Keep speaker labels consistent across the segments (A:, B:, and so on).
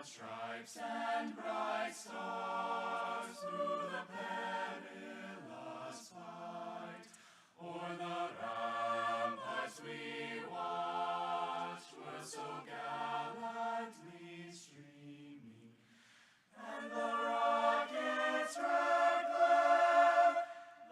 A: stripes and bright stars through the perilous fight. O'er the ramparts we watched were so gallantly streaming, and the rockets' red glare,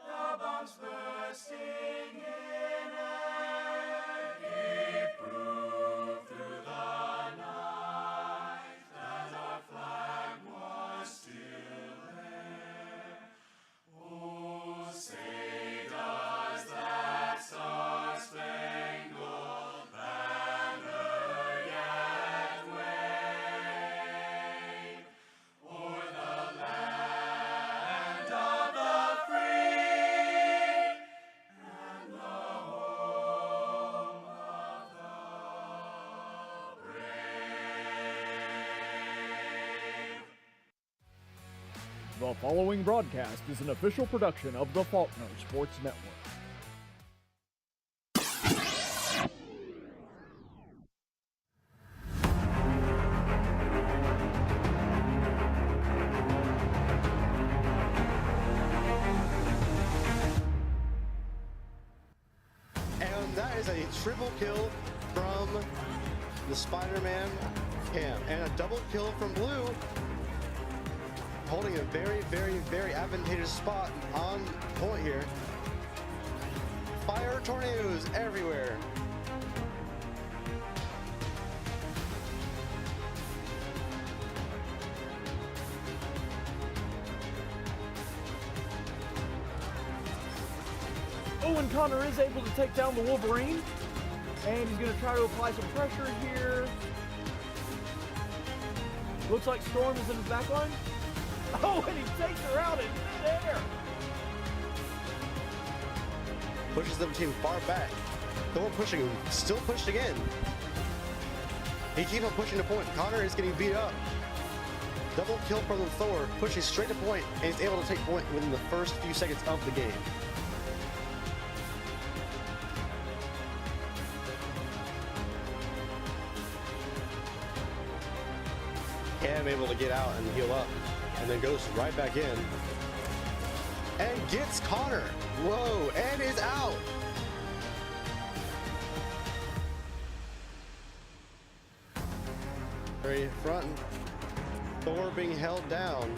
A: the bombs bursting in air, gave proof through the night that our flag was still there. Oh, say does that star-spangled banner yet wave o'er the land of the free and the home of the brave?
B: The following broadcast is an official production of the Faulkner Sports Network.
C: And that is a triple kill from the Spider-Man Cam. And a double kill from Blue. Holding a very, very, very advantageous spot on point here. Fire tornadoes everywhere.
B: Oh, and Connor is able to take down the Wolverine. And he's going to try to apply some pressure here. Looks like Storm is in his back line. Oh, and he takes her out in midair.
C: Pushes the team far back. Thor pushing him. Still pushed again. He keeps on pushing the point. Connor is getting beat up. Double kill from Thor, pushing straight to point, and he's able to take point within the first few seconds of the game. Cam able to get out and heal up, and then goes right back in. And gets Connor. Whoa, and is out. Very front. Thor being held down.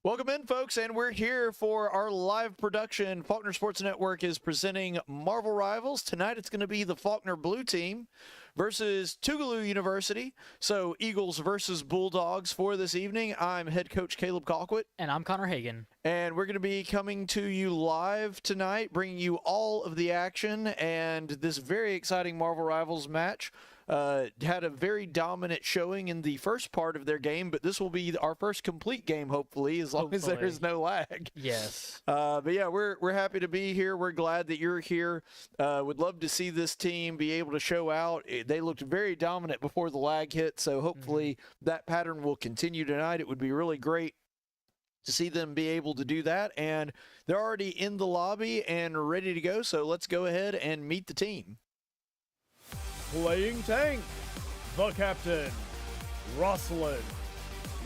D: Welcome in, folks, and we're here for our live production. Faulkner Sports Network is presenting Marvel Rivals. Tonight it's going to be the Faulkner Blue Team versus Tougaloo University. So Eagles versus Bulldogs for this evening. I'm head coach Caleb Colquitt.
E: And I'm Connor Hagin.
D: And we're going to be coming to you live tonight, bringing you all of the action and this very exciting Marvel Rivals match. Had a very dominant showing in the first part of their game, but this will be our first complete game, hopefully, as long as there is no lag.
E: Yes.
D: But yeah, we're happy to be here. We're glad that you're here. Would love to see this team be able to show out. They looked very dominant before the lag hit, so hopefully that pattern will continue tonight. It would be really great to see them be able to do that, and they're already in the lobby and ready to go, so let's go ahead and meet the team.
B: Playing tank, the captain, Rosyln,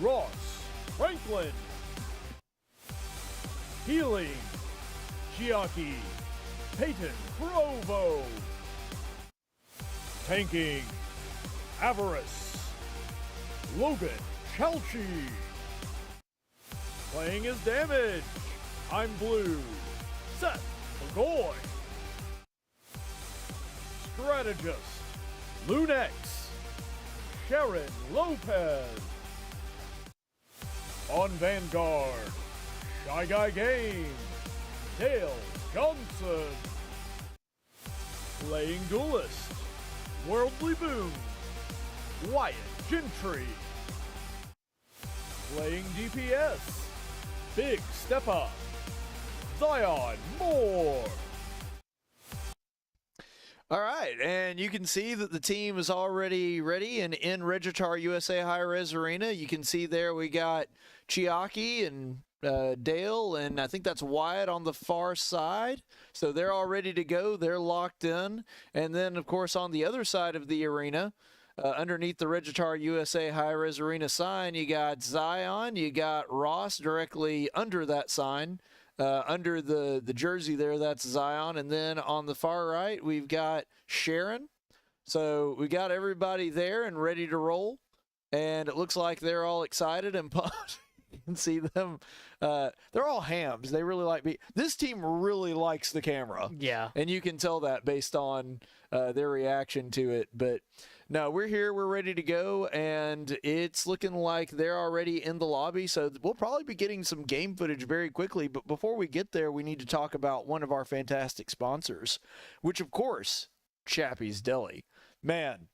B: Ross, Franklin. Healing, Chiaki, Payton, Provo. Tanking, Avarice, Logan, Chalchi. Playing his damage, I'm Blue, Seth, McGoy. Strategist, Luneixx, Sharon, Lopez. On Vanguard, ShyGuyGame, Dale, Johnston. Playing Duelist, WorldlyBoom, Wyatt, Gentry. Playing DPS, BigSteppa, Zyon, Moore.
D: All right, and you can see that the team is already ready and in Regitar USA High Res Arena. You can see there we got Chiaki and Dale, and I think that's Wyatt on the far side. So they're all ready to go. They're locked in. And then, of course, on the other side of the arena, underneath the Regitar USA High Res Arena sign, you got Zyon, you got Ross directly under that sign. Under the jersey there, that's Zyon. And then on the far right, we've got Sharon. So we got everybody there and ready to roll. And it looks like they're all excited and pumped. You can see them. They're all hams. They really like me. This team really likes the camera.
E: Yeah.
D: And you can tell that based on their reaction to it. But no, we're here. We're ready to go. And it's looking like they're already in the lobby. So we'll probably be getting some game footage very quickly. But before we get there, we need to talk about one of our fantastic sponsors, which, of course, Chappie's Deli. Man.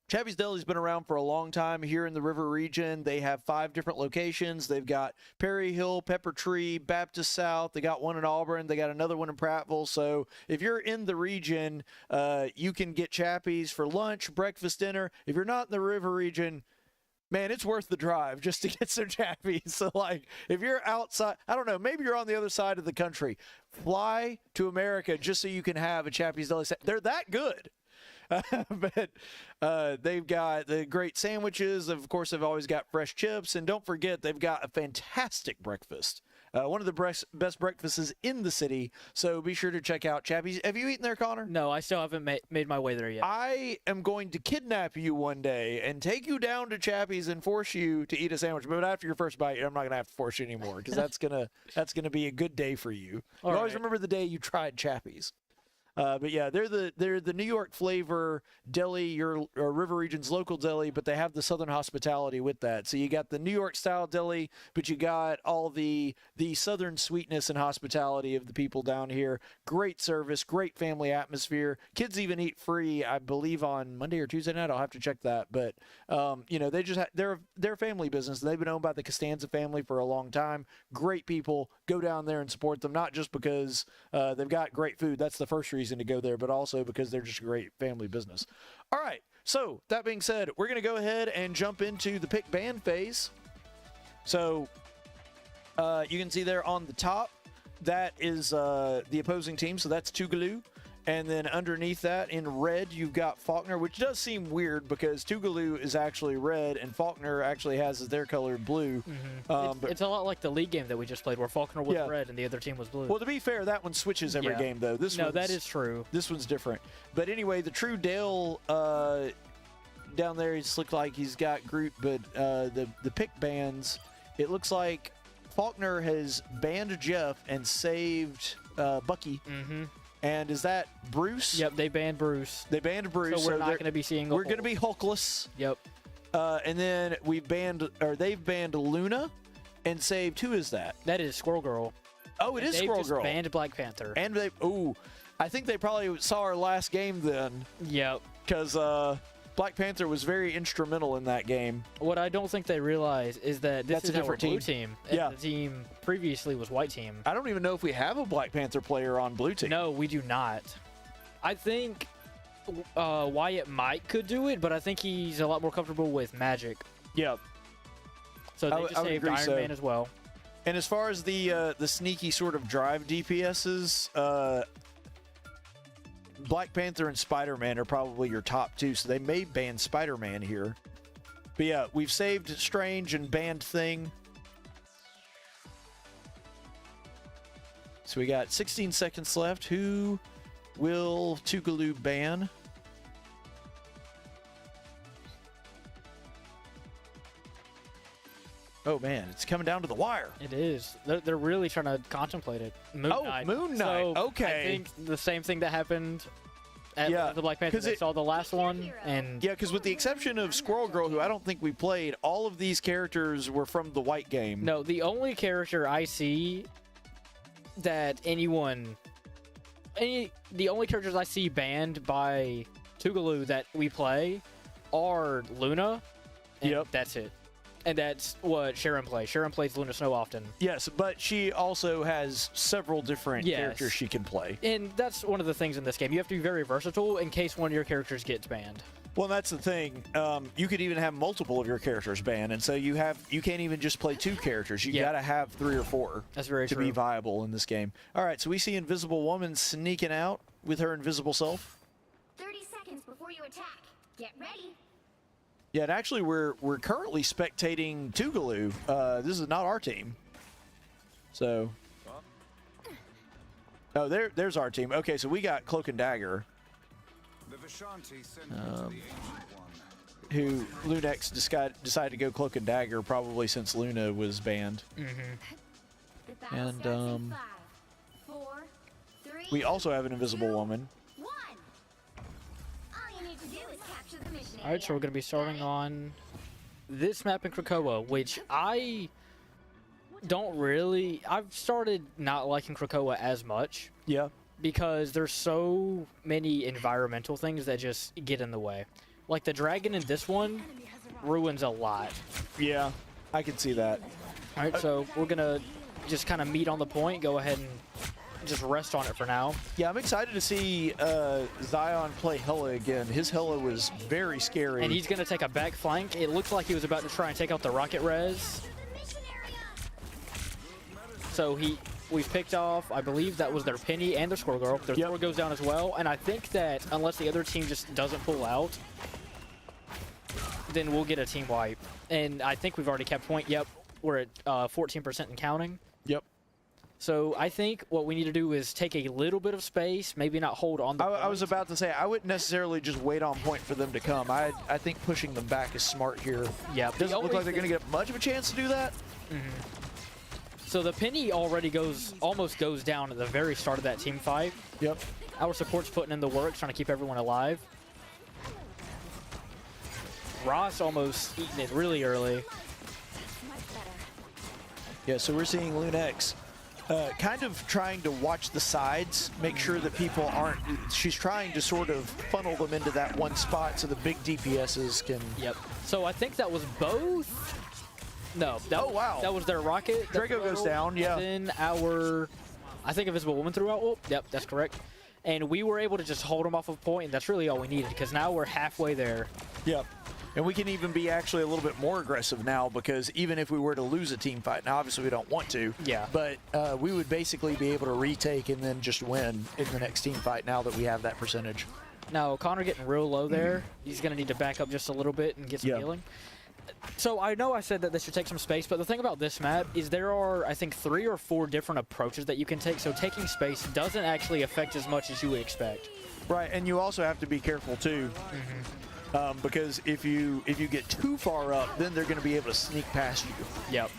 D: Chappie's Deli's been around for a long time here in the River region. They have 5 different locations. They've got Perry Hill, Pepper Tree, Baptist South. They got one in Auburn. They got another one in Prattville. So if you're in the region, you can get Chappie's for lunch, breakfast, dinner. If you're not in the River region, man, it's worth the drive just to get some Chappie's. So, like, if you're outside, I don't know, maybe you're on the other side of the country, fly to America just so you can have a Chappie's Deli. They're that good. But they've got the great sandwiches. Of course, they've always got fresh chips. And don't forget, they've got a fantastic breakfast. One of the best breakfasts in the city. So be sure to check out Chappie's. Have you eaten there, Connor?
E: No, I still haven't made my way there yet.
D: I am going to kidnap you one day and take you down to Chappie's and force you to eat a sandwich. But after your first bite, I'm not going to have to force you anymore because that's gonna be a good day for you.
E: All
D: Always
E: right.
D: remember the day you tried Chappie's. But yeah, they're the New York flavor deli, your River Region's local deli, but they have the Southern hospitality with that. So you got the New York style deli, but you got all the Southern sweetness and hospitality of the people down here. Great service, great family atmosphere. Kids even eat free, I believe, on Monday or Tuesday night. I'll have to check that. But they just they're a family business. They've been owned by the Costanza family for a long time. Great people. Go down there and support them, not just because they've got great food. That's the first reason to go there, but also because they're just a great family business. All right, so that being said, we're going to go ahead and jump into the pick band phase. So you can see there on the top, that is the opposing team, so that's Tougaloo. And then underneath that in red, you've got Faulkner, which does seem weird because Tougaloo is actually red and Faulkner actually has their color blue.
E: Mm-hmm. It's a lot like the league game that we just played where Faulkner was red and the other team was blue.
D: Well, to be fair, that one switches every game, though.
E: That is true.
D: This one's different. But anyway, the true Dale down there, he just looked like he's got group, but the pick bands, it looks like Faulkner has banned Jeff and saved Bucky.
E: Mm-hmm.
D: And is that Bruce?
E: Yep, they banned Bruce.
D: They banned Bruce.
E: So we're not going to be seeing.
D: We're going to be Hulkless.
E: Yep.
D: And then they've banned Luna, and saved. Who is that?
E: That is Squirrel Girl.
D: Oh, it is Squirrel Girl.
E: Banned Black Panther.
D: And I think they probably saw our last game then.
E: Yep.
D: Because Black Panther was very instrumental in that game.
E: What I don't think they realize is that this is
D: a different
E: blue team. And
D: Yeah.
E: the team previously was white team.
D: I don't even know if we have a Black Panther player on blue team.
E: No, we do not. I think Wyatt could do it, but I think he's a lot more comfortable with magic.
D: Yeah.
E: So they just saved Iron Man as well.
D: And as far as the sneaky sort of drive DPSs, Black Panther and Spider-Man are probably your top two, so they may ban Spider-Man here. But yeah, we've saved Strange and banned Thing. So we got 16 seconds left. Who will Tougaloo ban? Oh man, it's coming down to the wire.
E: It is. They're really trying to contemplate it. Moon Knight.
D: Moon Knight.
E: So
D: Okay.
E: I think the same thing that happened at the Black Panther.
D: 'Cause
E: They saw the last one, and
D: Yeah, because with the exception of Squirrel Girl, who I don't think we played, all of these characters were from the white game.
E: no, the only character I see that the only characters I see banned by Tougaloo that we play are Luna. And
D: Yep.
E: that's it. And that's what Sharon plays. Sharon plays Luna Snow often.
D: Yes, but she also has several different
E: Yes.
D: characters she can play.
E: And that's one of the things in this game. You have to be very versatile in case one of your characters gets banned.
D: Well, that's the thing. You could even have multiple of your characters banned, and so you can't even just play 2 characters. You
E: Yeah.
D: got to have 3 or 4
E: That's very
D: to
E: true.
D: be viable in this game. All right, so we see Invisible Woman sneaking out with her invisible self.
F: 30 seconds before you attack. Get ready.
D: Yeah, and actually, we're currently spectating Tougaloo. This is not our team. So, oh, there's our team. Okay, so we got Cloak and Dagger,
A: The Vishanti sent me to the Ancient One.
D: who Luneixx decided to go Cloak and Dagger probably since Luna was banned.
F: The battle
D: And,
F: starts in 5, 4, 3,
D: We also have an Invisible Woman.
F: 1. All you need to do is capture the mission area.
E: Alright, so we're going to be starting on this map in Krakoa, which I don't really... I've started not liking Krakoa as much
D: Yeah.
E: because there's so many environmental things that just get in the way. Like the dragon in this one ruins a lot.
D: Yeah, I can see that.
E: Alright, so we're going to just kind of meet on the point, go ahead and just rest on it for now.
D: Yeah, I'm excited to see Zyon play Hela again. His Hela was very scary.
E: And he's going to take a back flank. It looks like he was about to try and take out the rocket res.
F: The mission area.
E: So we've picked off, I believe that was their Penny and their Squirrel Girl. Their
D: Yep.
E: Thor goes down as well. And I think that unless the other team just doesn't pull out, then we'll get a team wipe. And I think we've already kept point. Yep, we're at 14% and counting.
D: Yep.
E: So I think what we need to do is take a little bit of space, maybe not hold on the
D: I was
E: point.
D: about to say, I wouldn't necessarily just wait on point for them to come. I think pushing them back is smart here.
E: Yeah, the
D: Doesn't look
E: only
D: like they're going to get much of a chance to do that.
E: So the Penny already almost goes down at the very start of that team fight.
D: Yep.
E: Our support's putting in the work, trying to keep everyone alive. Ross almost eating it really early.
F: Much better.
D: Yeah, so we're seeing Luneixx kind of trying to watch the sides, make sure that people aren't... She's trying to sort of funnel them into that one spot so the big DPSs can...
E: Yep. So I think that was both... No. That,
D: Oh, wow.
E: That was their rocket. that
D: Draco goes
E: threw,
D: down, yeah.
E: And then our... I think Invisible Woman threw out. Oh, yep, that's correct. And we were able to just hold them off of point, and that's really all we needed, because now we're halfway there.
D: Yep. And we can even be actually a little bit more aggressive now, because even if we were to lose a team fight, now obviously we don't want to,
E: Yeah.
D: but we would basically be able to retake and then just win in the next team fight now that we have that percentage.
E: Now, Connor getting real low there. He's going to need to back up just a little bit and get some
D: Yeah.
E: healing. So I know I said that this should take some space, but the thing about this map is there are, I think, 3 or 4 different approaches that you can take, so taking space doesn't actually affect as much as you would expect.
D: Right, and you also have to be careful too, because if you get too far up, then they're going to be able to sneak past you.
E: Yep.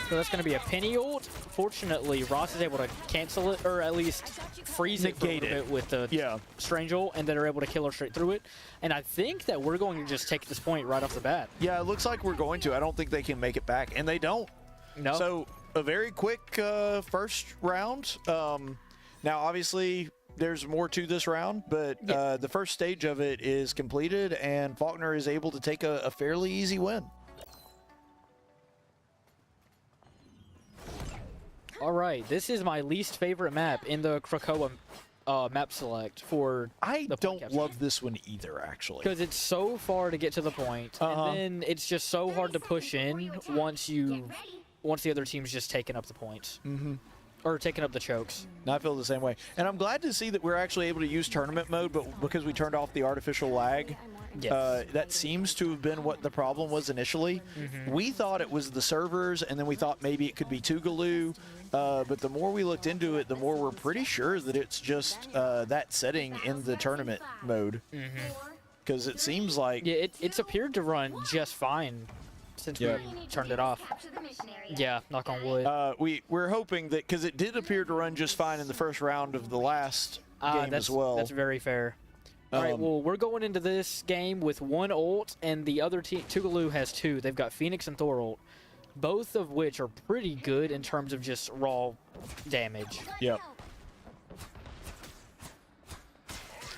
E: So that's going to be a Penny ult. Fortunately, Ross is able to cancel it, or at least freeze it for a
D: Negate
E: little
D: it.
E: bit with the
D: Yeah.
E: Strange ult, and then are able to kill her straight through it. And I think that we're going to just take this point right off the bat.
D: Yeah, it looks like we're going to. I don't think they can make it back, and they don't.
E: No.
D: So a very quick first round. Now, obviously, there's more to this round, but
E: Yeah.
D: the first stage of it is completed, and Faulkner is able to take a fairly easy win.
E: All right, this is my least favorite map in the Krakoa map select for
D: I
E: the point
D: don't
E: capture.
D: love this one either, actually.
E: Because it's so far to get to the point,
D: Uh-huh.
E: and then it's just so hard to push in once
F: Get
E: you
F: ready.
E: once the other team's just taking up the points. Or taking up the chokes.
D: And I feel the same way. And I'm glad to see that we're actually able to use tournament mode, but because we turned off the artificial lag,
E: Yes.
D: that seems to have been what the problem was initially. We thought it was the servers, and then we thought maybe it could be Tougaloo, but the more we looked into it, the more we're pretty sure that it's just that setting in the tournament mode. Because it seems like...
E: Yeah, it's appeared to run just fine since
D: Yeah.
E: we turned it off.
F: Capture the mission area.
E: Yeah, knock on wood.
D: we're hoping that, because it did appear to run just fine in the first round of the last game
E: that's,
D: as well.
E: That's very fair. All right, well, we're going into this game with 1 ult, and the other team, Tougaloo, has 2. They've got Phoenix and Thor ult, both of which are pretty good in terms of just raw damage.
D: Yep.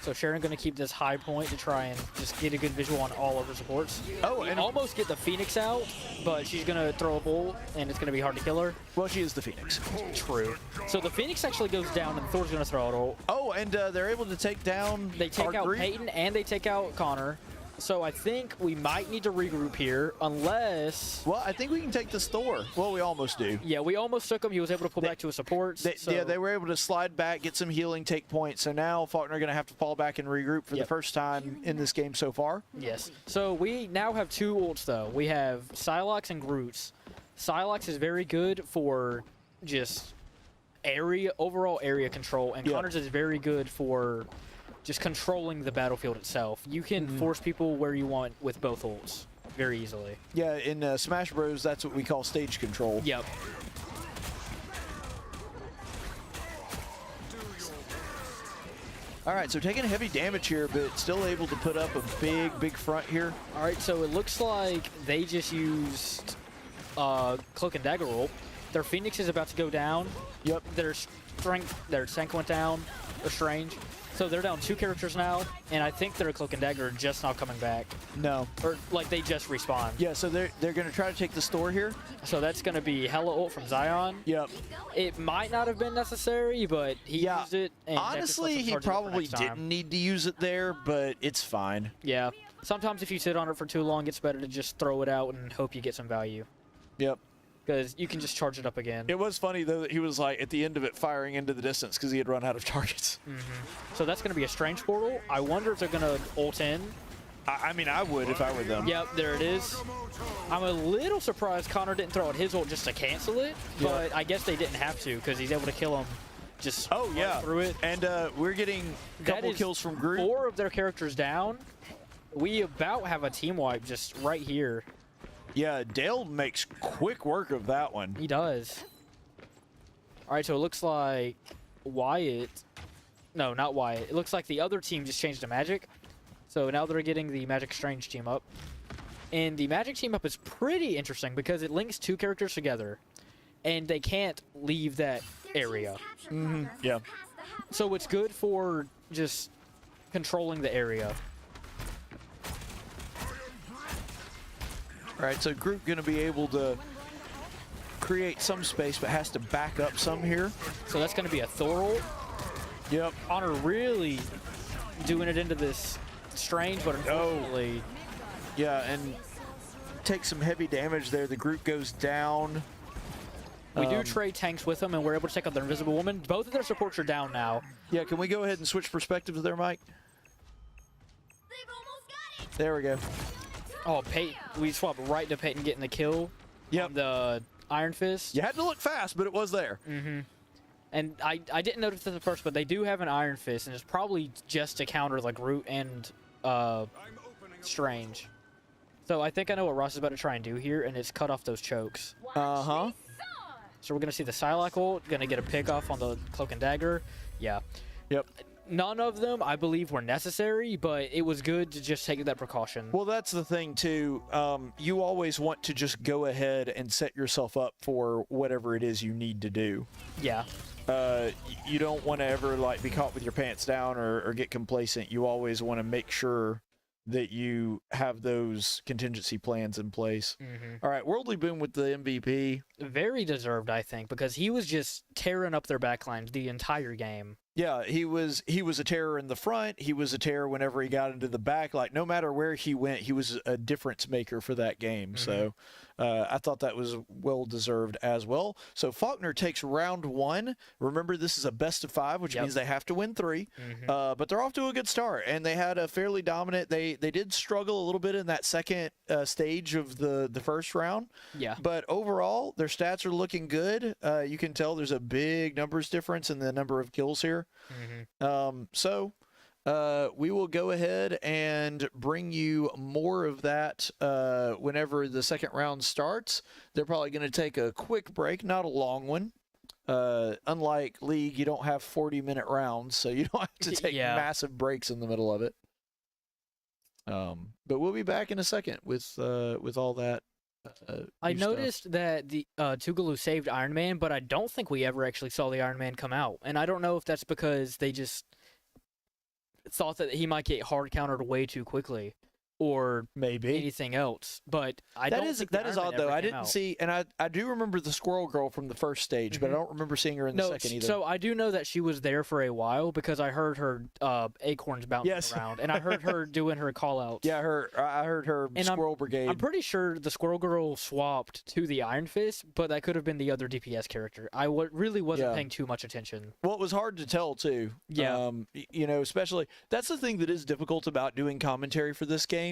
E: So Sharon going to keep this high point to try and just get a good visual on all of her supports.
D: Oh,
E: We
D: and
E: almost get the Phoenix out, but she's going to throw a bull, and it's going to be hard to kill her.
D: well, she is the Phoenix.
E: True. So the Phoenix actually goes down, and Thor's going to throw it all.
D: Oh, and they're able to take down.
E: They take
D: our
E: out
D: group.
E: Payton, and they take out Connor. So I think we might need to regroup here, unless...
D: Well, I think we can take this Thor. Well, we almost do.
E: Yeah, we almost took him. He was able to pull back to his supports.
D: Yeah, they were able to slide back, get some healing, take points. So now Faulkner going to have to fall back and regroup for the first time in this game so far.
E: Yes. So we now have 2 ults, though. We have Psylocke and Groots. Psylocke is very good for just overall area control, and Connor's is very good for just controlling the battlefield itself. You can force people where you want with both ults very easily.
D: Yeah, in Smash Bros, that's what we call stage control.
E: Yep.
D: All right, so taking heavy damage here, but still able to put up a big front here.
E: All right, so it looks like they just used Cloak and Dagger ult. Their Phoenix is about to go down.
D: Yep.
E: Their Sank went down. Or Strange. So they're down 2 characters now, and I think their Cloak and Dagger are just now coming back.
D: No.
E: Or, like, they just respawned.
D: Yeah, so they're going to try to take the store here.
E: So that's going to be Hella ult from Zyon.
D: Yep.
E: It might not have been necessary, but he used it. And that just
D: honestly,
E: lets him
D: he
E: charge it up for
D: probably
E: next time.
D: didn't need to use it there, but it's fine.
E: Yeah. Sometimes if you sit on it for too long, it's better to just throw it out and hope you get some value.
D: Yep.
E: Because you can just charge it up again.
D: It was funny, though, that he was, like, at the end of it firing into the distance because he had run out of targets.
E: So that's going to be a Strange portal. I wonder if they're going to ult in.
D: I mean, I would if I were them.
E: Yep, there it is. I'm a little surprised Connor didn't throw out his ult just to cancel it, but I guess they didn't have to because he's able to kill him just right through it.
D: And we're getting a couple kills from Groot.
E: 4 of their characters down. We about have a team wipe just right here.
D: Yeah, Dale makes quick work of that one.
E: He does. All right, so it looks like Wyatt... No, not Wyatt. It looks like the other team just changed to Magic. So now they're getting the Magic Strange team up. And the Magic team up is pretty interesting because it links 2 characters together. And they can't leave that area.
D: Yeah.
E: So it's good for just controlling the area.
D: All right, so Groot going to be able to create some space, but has to back up some here.
E: So that's going to be a Thor ult.
D: Yep.
E: Honor really doing it into this Strange, but unfortunately...
D: Yeah, and take some heavy damage there. The Groot goes down.
E: We do trade tanks with them, and we're able to take out their Invisible Woman. Both of their supports are down now.
D: Yeah, can we go ahead and switch perspectives there, Mike?
F: They've almost got it.
D: There we go.
E: Oh, Payton. We swapped right to Payton getting the kill.
D: Yep.
E: On the Iron Fist.
D: You had to look fast, but it was there.
E: And I didn't notice it at first, but they do have an Iron Fist, and it's probably just to counter like Groot and Strange. So I think I know what Ross is about to try and do here, and it's cut off those chokes.
D: Uh-huh.
E: So we're going to see the Psylocke ult, going to get a pick off on the Cloak and Dagger. Yeah.
D: Yep.
E: None of them, I believe, were necessary, but it was good to just take that precaution.
D: Well, that's the thing, too. You always want to just go ahead and set yourself up for whatever it is you need to do.
E: Yeah.
D: You don't want to ever like be caught with your pants down or get complacent. You always want to make sure that you have those contingency plans in place. All right, WorldlyBoom with the MVP.
E: Very deserved, I think, because he was just tearing up their backlines the entire game.
D: Yeah, he was a terror in the front. He was a terror whenever he got into the back. Like, no matter where he went, he was a difference maker for that game. So I thought that was well-deserved as well. So Faulkner takes round 1. Remember, this is a best of 5, which means they have to win 3. But they're off to a good start, and they had a fairly dominant... They did struggle a little bit in that second stage of the first round.
E: Yeah.
D: But overall, their stats are looking good. You can tell there's a big numbers difference in the number of kills here. So we will go ahead and bring you more of that whenever the second round starts. They're probably going to take a quick break, not a long one. Unlike League, you don't have 40-minute rounds, so you don't have to take massive breaks in the middle of it. But we'll be back in a second with all that.
E: I noticed that the Tougaloo saved Iron Man, but I don't think we ever actually saw the Iron Man come out. And I don't know if that's because they just thought that he might get hard countered way too quickly, or
D: Maybe.
E: anything else. But I
D: That
E: don't
D: is
E: think
D: that
E: the
D: is
E: Iron Man
D: odd though.
E: ever
D: I
E: came
D: didn't
E: out.
D: see, and I do remember the Squirrel Girl from the first stage, but I don't remember seeing her in the second either.
E: So I do know that she was there for a while because I heard her acorns bouncing
D: Yes.
E: around, and I heard her doing her call outs.
D: Yeah, I heard her
E: And
D: Squirrel Brigade.
E: I'm pretty sure the Squirrel Girl swapped to the Iron Fist, but that could have been the other DPS character. I really wasn't
D: Yeah.
E: paying too much attention.
D: Well, it was hard to tell too.
E: Yeah.
D: You know, especially that's the thing that is difficult about doing commentary for this game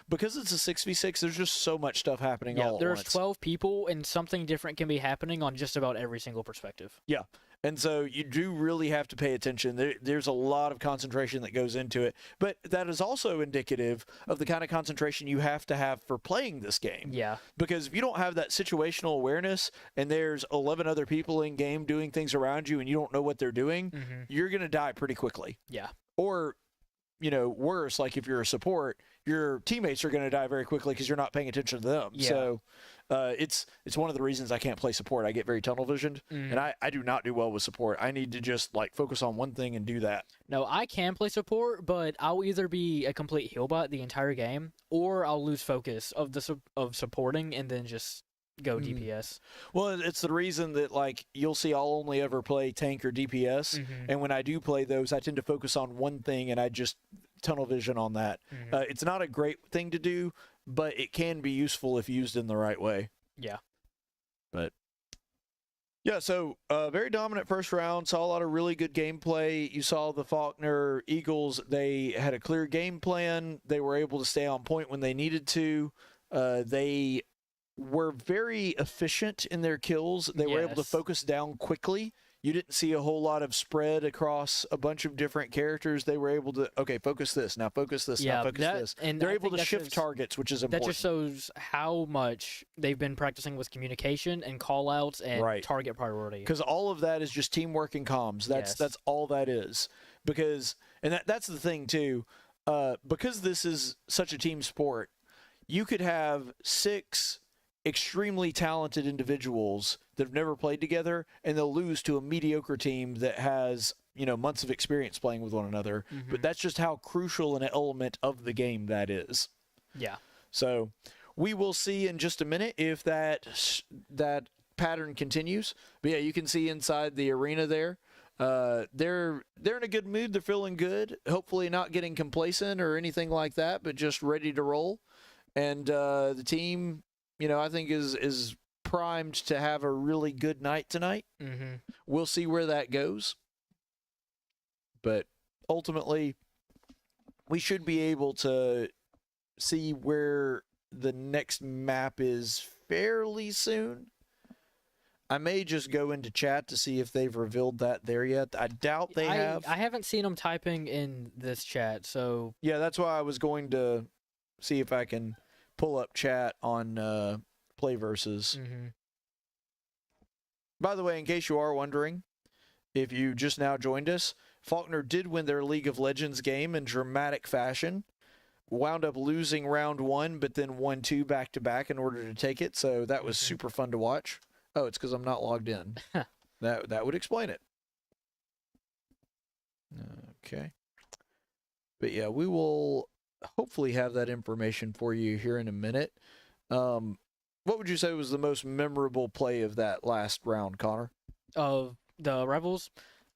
D: because it's a 6v6. There's just so much stuff happening all at
E: There's
D: once.
E: 12 people, and something different can be happening on just about every single perspective.
D: Yeah. And so you do really have to pay attention. There's a lot of concentration that goes into it. But that is also indicative of the kind of concentration you have to have for playing this game.
E: Yeah.
D: Because if you don't have that situational awareness and there's 11 other people in game doing things around you and you don't know what they're doing, you're going to die pretty quickly.
E: Yeah.
D: Or, you know, worse, like if you're a support, your teammates are going to die very quickly because you're not paying attention to them.
E: Yeah.
D: So it's one of the reasons I can't play support. I get very tunnel visioned, and I do not do well with support. I need to just like focus on one thing and do that.
E: No, I can play support, but I'll either be a complete heal bot the entire game, or I'll lose focus of supporting and then just go DPS.
D: Well, it's the reason that like you'll see I'll only ever play tank or DPS, and when I do play those, I tend to focus on one thing and I just tunnel vision on that. It's not a great thing to do, but it can be useful if used in the right way.
E: Yeah.
D: But yeah, so very dominant first round. Saw a lot of really good gameplay. You saw the Faulkner Eagles. They had a clear game plan. They were able to stay on point when they needed to. They were very efficient in their kills. They were able to
E: Yes.
D: focus down quickly. You didn't see a whole lot of spread across a bunch of different characters. They were able to, okay, focus this, now focus this, now focus this.
E: And
D: They're
E: I
D: able
E: think
D: to
E: that
D: shift
E: shows-
D: targets, which is
E: That
D: important.
E: just shows how much they've been practicing with communication and call outs and
D: Right.
E: target priority.
D: Because all of that is just teamwork and comms. That's
E: Yes.
D: all that is. Because and that's the thing too. Because this is such a team sport, you could have 6 extremely talented individuals that have never played together, and they'll lose to a mediocre team that has, you know, months of experience playing with one another. But that's just how crucial an element of the game that is.
E: Yeah.
D: So we will see in just a minute if that pattern continues. But yeah, you can see inside the arena there. They're in a good mood. They're feeling good. Hopefully not getting complacent or anything like that, but just ready to roll. And the team, you know, I think is primed to have a really good night tonight. We'll see where that goes. But ultimately, we should be able to see where the next map is fairly soon. I may just go into chat to see if they've revealed that there yet. I doubt they have.
E: I haven't seen them typing in this chat, so
D: Yeah, that's why I was going to see if I can pull up chat on Playversus. By the way, in case you are wondering, if you just now joined us, Faulkner did win their League of Legends game in dramatic fashion. Wound up losing round 1, but then won 2 back-to-back in order to take it, so that was super fun to watch. Oh, it's because I'm not logged in. That would explain it. Okay. But yeah, we will hopefully have that information for you here in a minute. What would you say was the most memorable play of that last round, Connor?
E: of the Rebels.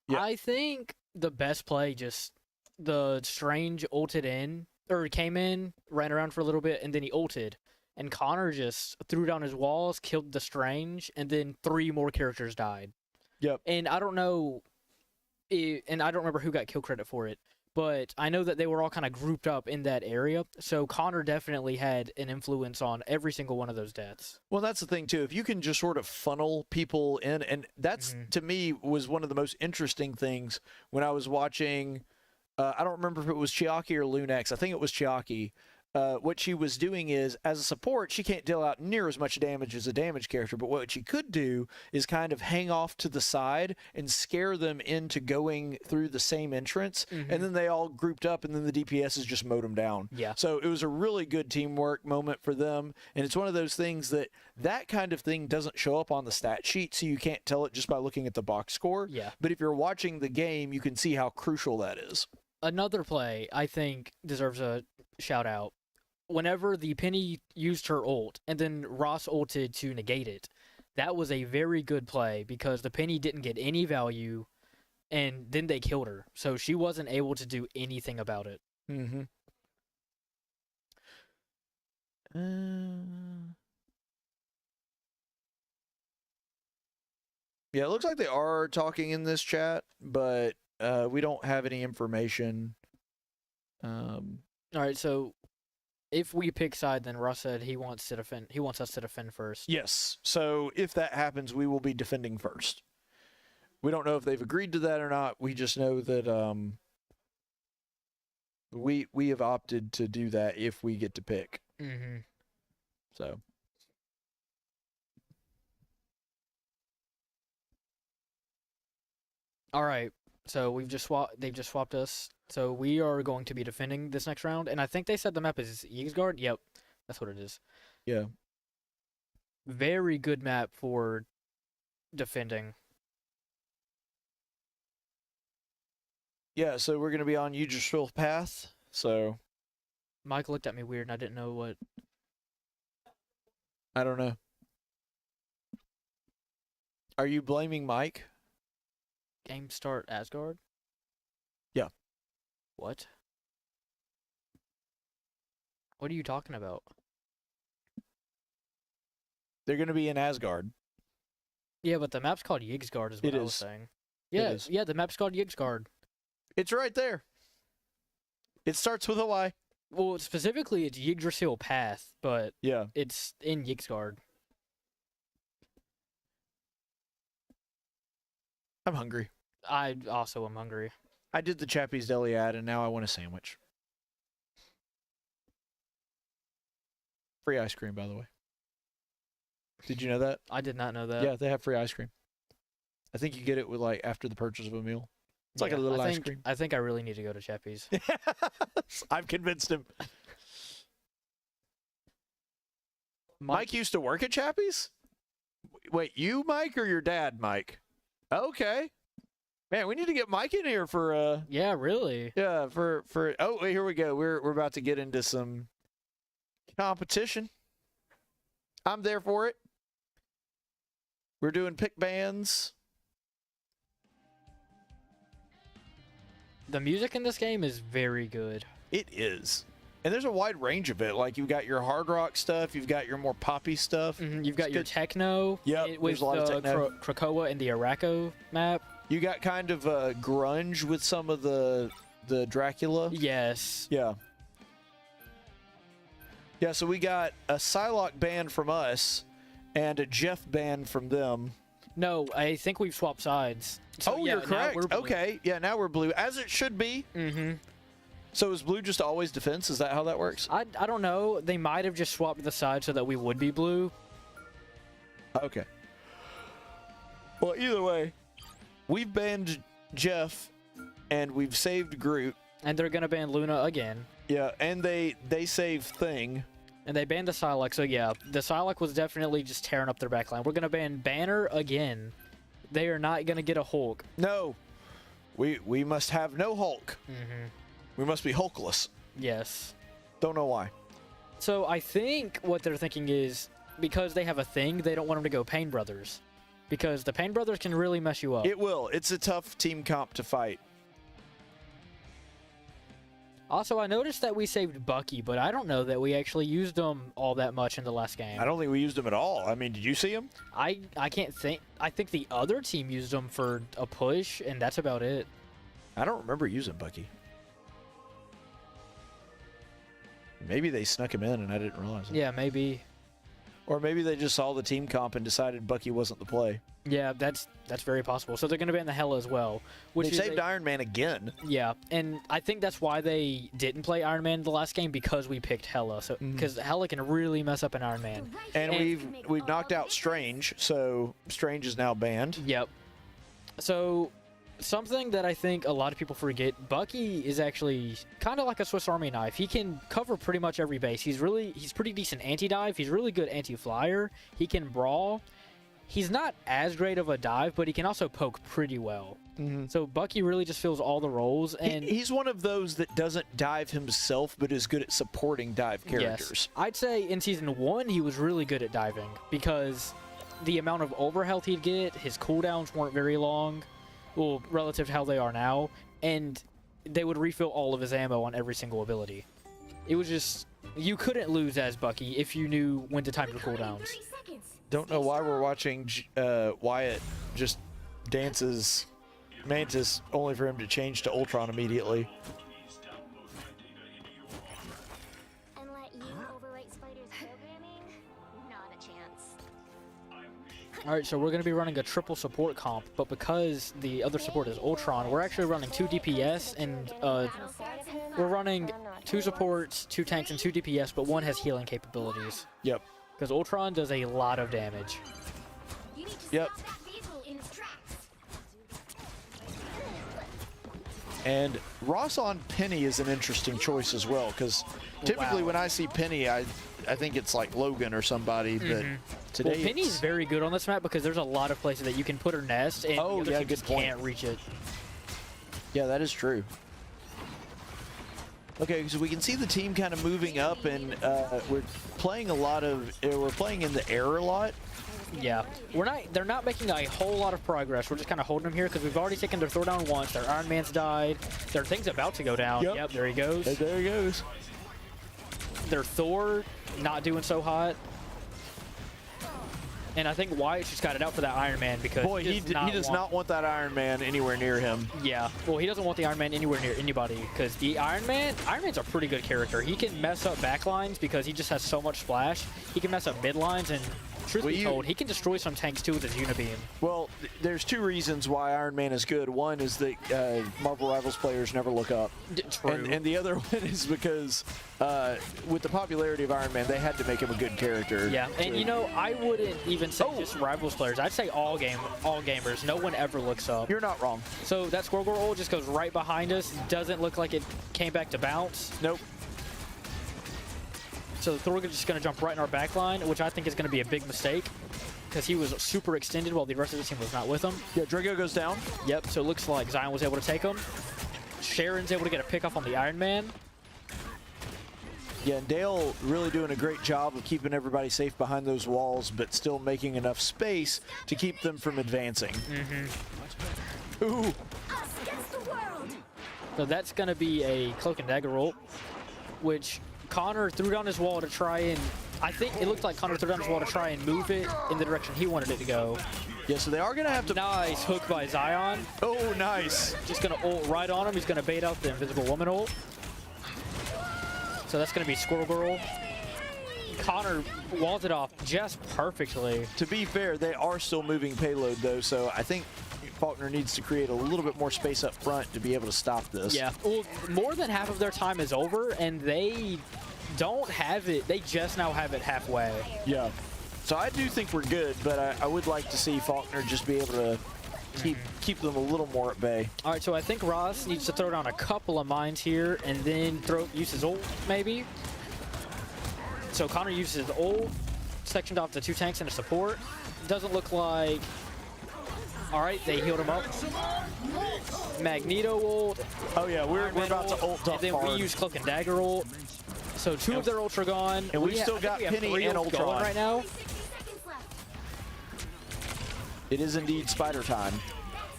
D: Yeah.
E: I think the best play, just the Strange ulted in, or came in, ran around for a little bit, and then he ulted. And Connor just threw down his walls, killed the Strange, and then 3 more characters died.
D: Yep.
E: And I don't know, and I don't remember who got kill credit for it, but I know that they were all kind of grouped up in that area. So Connor definitely had an influence on every single one of those deaths.
D: Well, that's the thing, too. If you can just sort of funnel people in, and that's, to me, was one of the most interesting things when I was watching, I don't remember if it was Chiaki or Luneixx. I think it was Chiaki. What she was doing is, as a support, she can't deal out near as much damage as a damage character, but what she could do is kind of hang off to the side and scare them into going through the same entrance, and then they all grouped up, and then the DPSs just mowed them down.
E: Yeah.
D: So it was a really good teamwork moment for them, and it's one of those things that kind of thing doesn't show up on the stat sheet, so you can't tell it just by looking at the box score.
E: Yeah.
D: But if you're watching the game, you can see how crucial that is.
E: Another play I think deserves a shout out. Whenever the Penny used her ult and then Ross ulted to negate it, that was a very good play because the Penny didn't get any value and then they killed her. So she wasn't able to do anything about it.
D: Mm-hmm. Yeah, it looks like they are talking in this chat, but we don't have any information.
E: All right, so if we pick side, then Russ said he wants to defend. He wants us to defend first.
D: Yes. So if that happens, we will be defending first. We don't know if they've agreed to that or not. We just know that we have opted to do that if we get to pick.
E: Mm-hmm.
D: So.
E: All right. So we've just swapped. They've just swapped us. So we are going to be defending this next round, and I think they said the map is Yiggsguard. Yep, that's what it is.
D: Yeah.
E: Very good map for defending.
D: Yeah. So we're gonna be on Yggdrasil path. So.
E: Mike looked at me weird, and I didn't know what.
D: I don't know. Are you blaming Mike?
E: Game start Asgard?
D: Yeah.
E: What? What are you talking about?
D: They're going to be in Asgard.
E: Yeah, but the map's called Yiggsguard is what I was saying. Yeah,
D: is.
E: yeah, the map's called Yiggsguard.
D: It's right there. It starts with a Y.
E: Well, specifically, it's Yggdrasil Path, but
D: Yeah.
E: it's in Yiggsguard.
D: I'm hungry.
E: I also am hungry.
D: I did the Chappie's Deli ad, and now I want a sandwich. Free ice cream, by the way. Did you know that?
E: I did not know that.
D: Yeah, they have free ice cream. I think you get it with like after the purchase of a meal. It's like a
E: Yeah,
D: little
E: I
D: ice
E: think,
D: cream.
E: I think I really need to go to Chappie's.
D: I've convinced him. Mike used to work at Chappie's? Wait, you, Mike, or your dad, Mike? Okay. Man, we need to get Mike in here for
E: Yeah, really.
D: yeah, for oh, wait, here we go. We're about to get into some competition. I'm there for it. We're doing pick bands.
E: The music in this game is very good.
D: It is. And there's a wide range of it. Like, you've got your hard rock stuff, you've got your more poppy stuff.
E: You've got
D: It's
E: your
D: good.
E: techno.
D: Yep,
E: With
D: there's a lot of
E: the
D: techno.
E: Krakoa and the Araco map.
D: You got kind of grunge with some of the Dracula.
E: Yes.
D: Yeah. Yeah, so we got a Psylocke band from us and a Jeff band from them.
E: No, I think we've swapped sides. So,
D: oh,
E: yeah,
D: you're
E: now
D: correct.
E: we're blue.
D: Okay. Yeah, now we're blue, as it should be.
E: Mm-hmm.
D: So is blue just always defense? Is that how that works?
E: I don't know. They might have just swapped the side so that we would be blue.
D: Okay. Well, either way, we've banned Jeff, and we've saved Groot.
E: And they're going to ban Luna again.
D: Yeah, and they save Thing.
E: And they banned the Psylocke, so yeah, the Psylocke was definitely just tearing up their backline. We're going to ban Banner again. They are not going to get a Hulk.
D: No. We must have no Hulk.
E: Mm-hmm.
D: We must be Hulkless.
E: Yes.
D: Don't know why.
E: So I think what they're thinking is, because they have a thing, they don't want them to go Pain Brothers. Because the Pain Brothers can really mess you up.
D: It will. It's a tough team comp to fight.
E: Also, I noticed that we saved Bucky, but I don't know that we actually used him all that much in the last game.
D: I don't think we used him at all. I mean, did you see him?
E: I can't think. I think the other team used him for a push, and that's about it.
D: I don't remember using Bucky. Maybe they snuck him in and I didn't realize it.
E: Yeah, maybe.
D: Or maybe they just saw the team comp and decided Bucky wasn't the play.
E: Yeah, that's very possible. So they're going to ban the Hela as well. Which
D: They saved Iron Man again.
E: Yeah, and I think that's why they didn't play Iron Man the last game, because we picked Hela. So because Hela can really mess up an Iron Man.
D: And we've knocked out Strange, so Strange is now banned.
E: Yep. So something that I think a lot of people forget, Bucky is actually kind of like a Swiss Army knife. He can cover pretty much every base. He's pretty decent anti-dive. He's really good anti-flyer. He can brawl. he's not as great of a dive, but he can also poke pretty well. So Bucky really just fills all the roles, and
D: He's one of those that doesn't dive himself, but is good at supporting dive characters.
E: yes, I'd say in season 1 he was really good at diving because the amount of overhealth he'd get, his cooldowns weren't very long, well, relative to how they are now, and they would refill all of his ammo on every single ability. It was just, you couldn't lose as Bucky if you knew when to time your cooldowns.
F: 30 seconds.
D: Don't know why we're watching Wyatt just dances Mantis only for him to change to Ultron immediately.
F: And let you overwrite Spider's programming? Not a chance.
E: Alright, so we're going to be running a triple support comp, but because the other support is Ultron, we're actually running 2 DPS, and we're running 2 supports, 2 tanks, and 2 DPS, but one has healing capabilities.
D: Yep.
E: Because Ultron does a lot of damage.
F: You need to
D: Yep.
F: stop that vehicle in its tracks.
D: And Rosyln Penny is an interesting choice as well, because typically
E: Wow.
D: when I see Penny, I think it's like Logan or somebody, but today
E: Well, Penny's
D: it's-
E: very good on this map because there's a lot of places that you can put her nest, and
D: Oh,
E: the other
D: yeah,
E: team
D: good
E: just
D: point.
E: can't reach it.
D: Yeah, that is true. Okay, so we can see the team kind of moving up, and we're playing a lot of, we're playing in the air a lot.
E: Yeah, they're not making a whole lot of progress. We're just kind of holding them here because we've already taken their Thor down once. Their Iron Man's died. Their thing's about to go down.
D: Yep.
E: Yep, there he goes.
D: And there he goes.
E: Their Thor not doing so hot. And I think Wyatt just got it out for that Iron Man because
D: Boy, he does not want that Iron Man anywhere near him.
E: Yeah, well, he doesn't want the Iron Man anywhere near anybody because the Iron Man's a pretty good character. He can mess up backlines because he just has so much splash. He can mess up mid lines, and truth be told, he can destroy some tanks too with his Unibeam.
D: Well, there's 2 reasons why Iron Man is good. One is that Marvel Rivals players never look up.
E: True.
D: And the other one is because with the popularity of Iron Man, they had to make him a good character.
E: Yeah, and you know, I wouldn't even say just Rivals players. I'd say all gamers. No one ever looks up.
D: You're not wrong.
E: So that Squirrel ult just goes right behind us. Doesn't look like it came back to bounce.
D: Nope.
E: So Thor is just going to jump right in our back line, which I think is going to be a big mistake because he was super extended while the rest of the team was not with him.
D: Yeah, Drago goes down.
E: Yep, so it looks like Zyon was able to take him. Sharon's able to get a pick off on the Iron Man.
D: Yeah, and Dale really doing a great job of keeping everybody safe behind those walls, but still making enough space to keep them from advancing. Ooh.
F: Us against the world.
E: So that's going to be a Cloak and Dagger ult, which Connor threw down his wall to try and... I think it looked like Connor threw down his wall to try and move it in the direction he wanted it to go.
D: Yeah, so they are going to have to...
E: Nice hook by Zyon.
D: Oh, nice.
E: Just going to ult right on him. He's going to bait out the Invisible Woman ult. So that's going to be Squirrel Girl. Connor walls it off just perfectly.
D: To be fair, they are still moving payload, though, so I think Faulkner needs to create a little bit more space up front to be able to stop this.
E: Yeah, well, more than half of their time is over, and they don't have it. They just now have it halfway.
D: Yeah. So I do think we're good, but I would like to see Faulkner just be able to keep them a little more at bay.
E: All right, so I think Ross needs to throw down a couple of mines here and then use his ult, maybe. So Connor uses his ult, sectioned off the 2 tanks and a support. Doesn't look like... All right, they healed him up. Magneto ult.
D: Oh, yeah, we're about to ult up
E: And then
D: hard.
E: we use Cloak and Dagger ult. So 2 of their ults are gone.
D: And we've still
E: I think
D: got
E: we have
D: Penny
E: 3
D: and
E: ults
D: Ultron.
E: going right now.
F: 30 seconds left.
D: It is indeed spider time.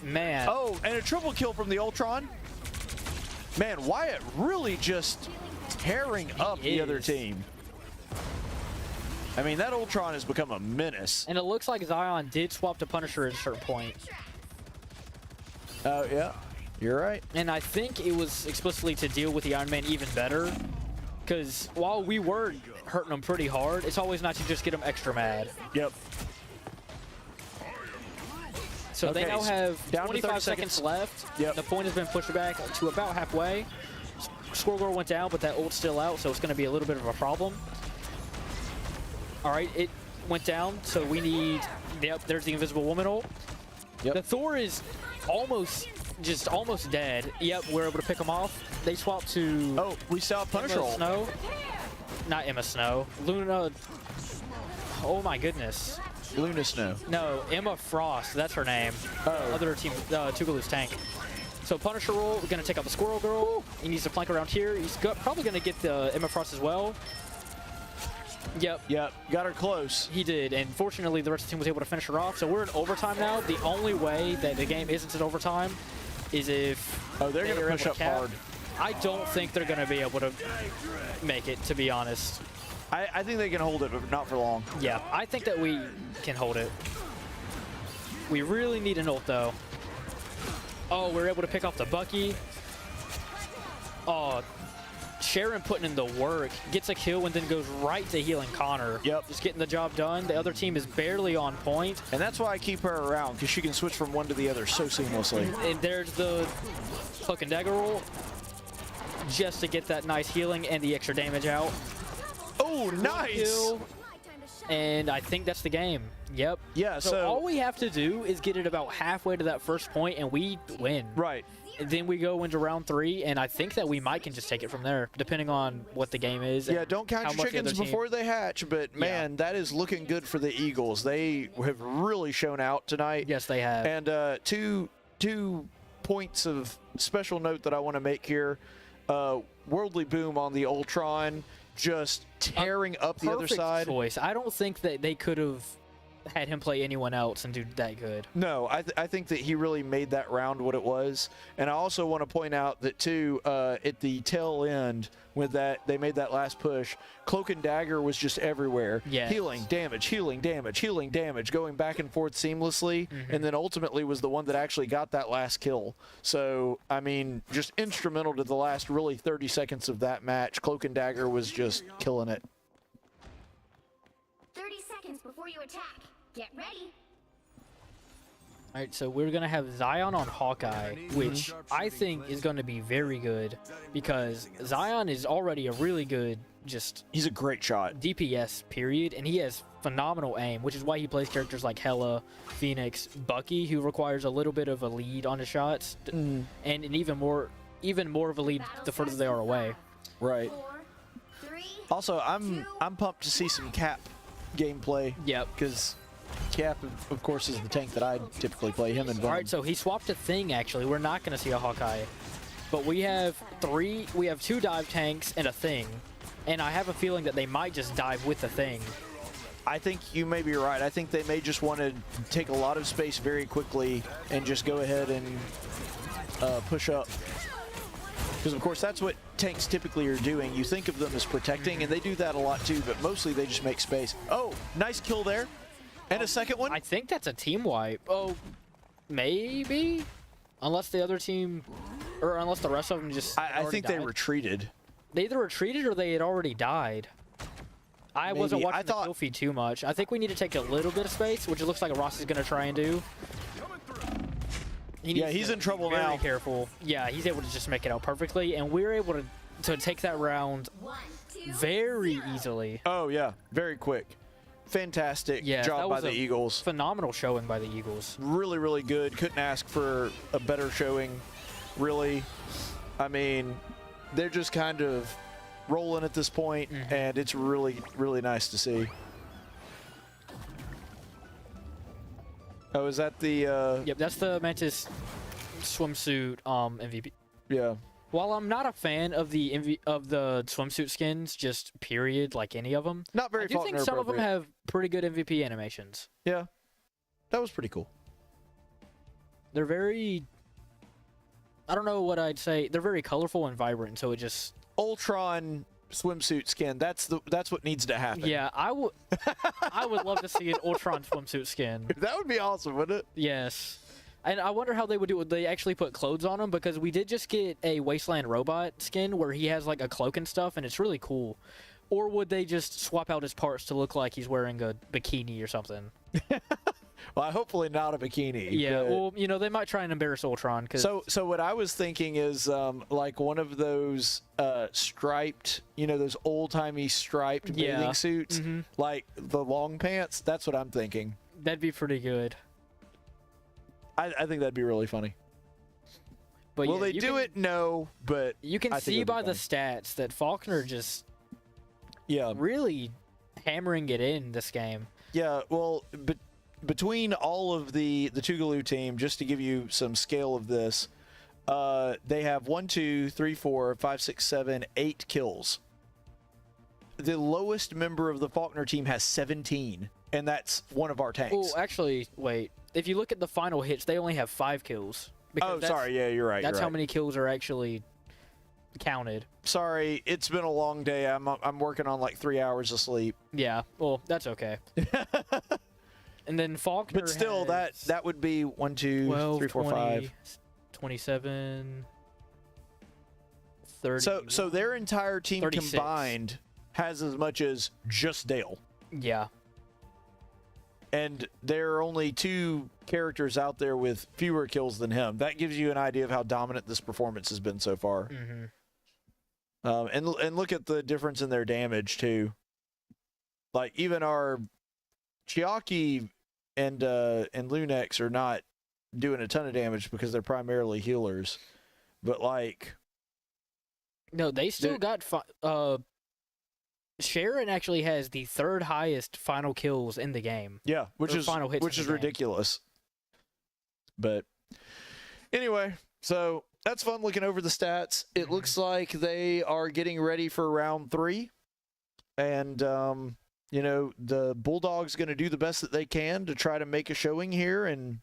E: Man.
D: Oh, and a triple kill from the Ultron. Man, Wyatt really just tearing up the other
E: is.
D: team. I mean, that Ultron has become a menace.
E: And it looks like Zyon did swap to Punisher at a certain point.
D: Oh, yeah. You're right.
E: And I think it was explicitly to deal with the Iron Man even better. Because while we were hurting them pretty hard, it's always nice to just get them extra mad.
D: Yep.
E: So they
D: Okay,
E: now
D: so
E: have
D: down to
E: 25
D: 30
E: seconds
D: seconds.
E: left.
D: Yep.
E: The point has been pushed back to about halfway. Squirrel Girl went down, but that ult's still out, so it's going to be a little bit of a problem. All right, it went down, so we need... Yep, there's the Invisible Woman ult.
D: Yep.
E: The Thor is almost dead. Yep, we're able to pick him off. They swap to...
D: Oh, we saw Punisher
E: Emma
D: ult.
E: Snow. Not Emma Snow. Luna. Oh my goodness.
D: Luna Snow.
E: No, Emma Frost. That's her name. Other team, Tougaloo's tank. So Punisher roll. We're gonna take out the Squirrel Girl. He needs to flank around here. He's probably gonna get the Emma Frost as well. Yep.
D: Yep. Got her close.
E: He did, and fortunately the rest of the team was able to finish her off. So we're in overtime now. The only way that the game isn't in overtime is if
D: they're gonna push up hard.
E: I don't think they're gonna be able to make it, to be honest.
D: I think they can hold it, but not for long.
E: Yeah, I think that we can hold it. We really need an ult, though. Oh, we're able to pick off the Bucky. Oh, Sharon putting in the work, gets a kill and then goes right to healing Connor.
D: Yep.
E: Just getting the job done. The other team is barely on point.
D: And that's why I keep her around, because she can switch from one to the other so seamlessly.
E: And there's the Cloak and Dagger roll, just to get that nice healing and the extra damage out.
D: Oh, nice!
E: Kill, and I think that's the game. Yep.
D: Yeah, so
E: all we have to do is get it about halfway to that first point, and we win.
D: Right.
E: And then we go into round 3, and I think that we might can just take it from there, depending on what the game is.
D: Yeah, don't count your chickens before they hatch, but man, that is looking good for the Eagles. They have really shown out tonight.
E: Yes, they have.
D: And two points of special note that I want to make here. WorldlyBoom on the Ultron, just tearing up the other side.
E: Choice. I don't think that they could have had him play anyone else and do that good.
D: No, I think that he really made that round what it was. And I also want to point out that, too, at the tail end, with that, they made that last push, Cloak and Dagger was just everywhere.
E: Yes.
D: Healing, damage, healing, damage, healing, damage, going back and forth seamlessly, and then ultimately was the one that actually got that last kill. So, I mean, just instrumental to the last really 30 seconds of that match. Cloak and Dagger was just killing it.
F: 30 seconds before you attack. Get ready.
E: All right, so we're going to have Zyon on Hawkeye, which I think is going to be very good because Zyon is already a really good
D: he's a great shot.
E: DPS, period, and he has phenomenal aim, which is why he plays characters like Hela, Phoenix, Bucky, who requires a little bit of a lead on his shots, and an even more of a lead the further they are away.
D: Right.
F: 4, 3,
D: Also, I'm pumped to see some Cap gameplay.
E: Yep.
D: Because Cap, of course, is the tank that I typically play him in.
E: All right, so he swapped a thing, actually. We're not going to see a Hawkeye. But we have 2 dive tanks and a thing. And I have a feeling that they might just dive with the thing.
D: I think you may be right. I think they may just want to take a lot of space very quickly and just go ahead and push up. Because, of course, that's what tanks typically are doing. You think of them as protecting, and they do that a lot, too. But mostly they just make space. Oh, nice kill there. And a second one?
E: I think that's a team wipe. Oh, maybe? Unless the other team, or unless the rest of them just
D: I think
E: died.
D: they retreated.
E: They either retreated or they had already died. I wasn't watching the kill feed too much. I think we need to take a little bit of space, which it looks like Ross is going to try and do.
D: He's in trouble now.
E: Very careful. Yeah, he's able to just make it out perfectly, and we're able to take that round very easily.
D: Oh, yeah. Very quick. Fantastic job by the Eagles.
E: Phenomenal showing by the Eagles.
D: Really, really good. Couldn't ask for a better showing, really. I mean, they're just kind of rolling at this point, and it's really, really nice to see. Oh, is that the...
E: Yep, that's the Mantis swimsuit MVP.
D: Yeah.
E: While I'm not a fan of the swimsuit skins, just period, like any of them,
D: not very.
E: I do think some of them have pretty good MVP animations.
D: Yeah, that was pretty cool.
E: They're very, I don't know what I'd say. They're very colorful and vibrant, so it just
D: Ultron swimsuit skin. That's what needs to happen.
E: Yeah, I would love to see an Ultron swimsuit skin.
D: That would be awesome, wouldn't it?
E: Yes. And I wonder how they would do it. Would they actually put clothes on him? Because we did just get a Wasteland Robot skin where he has like a cloak and stuff, and it's really cool. Or would they just swap out his parts to look like he's wearing a bikini or something?
D: Well, hopefully not a bikini.
E: Yeah, well, you know, they might try and embarrass Ultron.
D: So what I was thinking is like one of those striped, you know, those old-timey striped bathing suits, like the long pants. That's what I'm thinking.
E: That'd be pretty good.
D: I think that'd be really funny.
E: But
D: will they do it? No, but
E: you can see by the stats that Faulkner just really hammering it in this game.
D: Yeah, well, between all of the Tougaloo team, just to give you some scale of this, they have 1, 2, 3, 4, 5, 6, 7, 8 kills. The lowest member of the Faulkner team has 17, and that's one of our tanks.
E: Oh, actually, wait. If you look at the final hits, they only have 5 kills.
D: Oh, sorry. Yeah, you're right.
E: That's
D: you're
E: how
D: right.
E: many kills are actually counted.
D: Sorry, it's been a long day. I'm working on like 3 hours of sleep.
E: Yeah, well, that's okay. And then Faulkner
D: But still,
E: has
D: that would be 1, 2,
E: 12,
D: 3, 4,
E: 20,
D: 5.
E: 27, 30.
D: So their entire team
E: 36.
D: combined has as much as just Dale.
E: Yeah.
D: And there are only 2 characters out there with fewer kills than him. That gives you an idea of how dominant this performance has been so far.
E: Mm-hmm.
D: And look at the difference in their damage too. Like even our Chiaki and Luneixx are not doing a ton of damage because they're primarily healers. But like,
E: No, they still got Sharon actually has the 3rd highest final kills in the game.
D: yeah, which
E: Or
D: is
E: final hits in the game.
D: ridiculous. But anyway, so that's fun looking over the stats. It
E: Mm-hmm.
D: looks like they are getting ready for round 3. And, you know, the Bulldogs going to do the best that they can to try to make a showing here and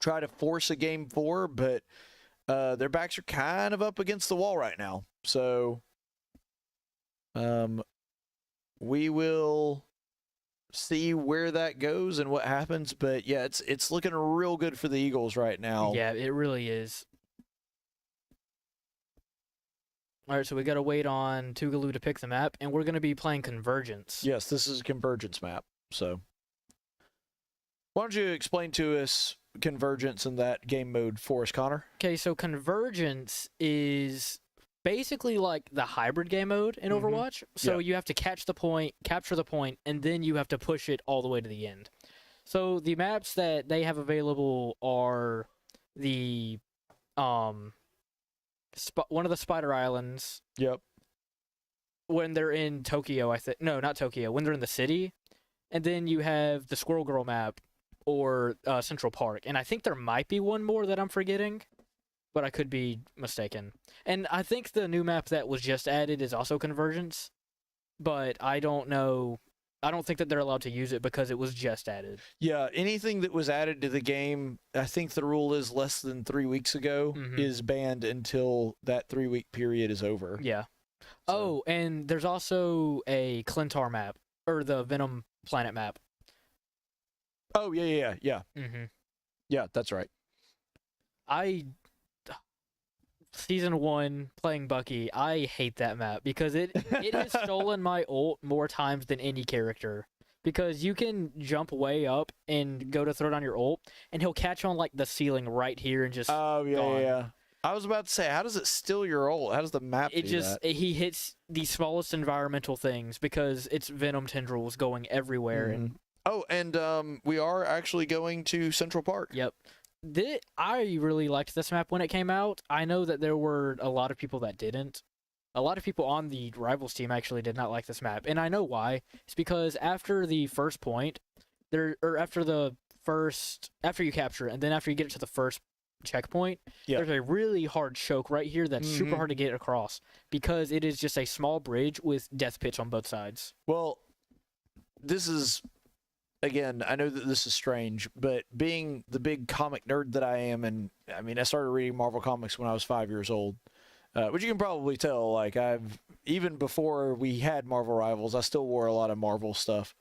D: try to force a game 4. But their backs are kind of up against the wall right now. So we will see where that goes and what happens. But, yeah, it's looking real good for the Eagles right now.
E: Yeah, it really is. All right, so we got to wait on Tougaloo to pick the map, and we're going to be playing Convergence.
D: Yes, this is a convergence map. So why don't you explain to us convergence in that game mode for us, Connor?
E: Okay, so Convergence is basically like the hybrid game mode in
D: Mhm.
E: Overwatch. So
D: Yeah.
E: you have to catch the point, capture the point, and then you have to push it all the way to the end. So the maps that they have available are the one of the Spider Islands
D: Yep.
E: when they're in Tokyo, I think. No, not Tokyo. When they're in the city, and then you have the Squirrel Girl map or Central Park, and I think there might be one more that I'm forgetting, but I could be mistaken. And I think the new map that was just added is also Convergence, but I don't know. I don't think that they're allowed to use it because it was just added.
D: Yeah, anything that was added to the game, I think the rule is less than 3 weeks ago,
E: Mhm.
D: is banned until that 3-week period is over.
E: Yeah.
D: So-
E: Oh, and there's also a Clintar map, or the Venom Planet map.
D: Oh, yeah.
E: Mm-hmm.
D: Yeah, that's right.
E: Season 1 playing Bucky, I hate that map because it has stolen my ult more times than any character. Because you can jump way up and go to throw down your ult, and he'll catch on like the ceiling right here and just
D: Oh, yeah,
E: gone.
D: yeah. I was about to say, how does it steal your ult? How does the map
E: It
D: do
E: just
D: that?
E: he hits the smallest environmental things because it's Venom tendrils going everywhere. And
D: Oh, and we are actually going to Central Park.
E: yep, I really liked this map when it came out. I know that there were a lot of people that didn't. A lot of people on the Rivals team actually did not like this map, and I know why. It's because after the first point, after you capture it, and then after you get it to the first checkpoint,
D: Yeah.
E: there's a really hard choke right here that's super
D: Mhm.
E: hard to get across because it is just a small bridge with death pitch on both sides.
D: Well, this is, again, I know that this is strange, but being the big comic nerd that I am, and I mean, I started reading Marvel comics when I was 5 years old, which you can probably tell, like, even before we had Marvel Rivals, I still wore a lot of Marvel stuff.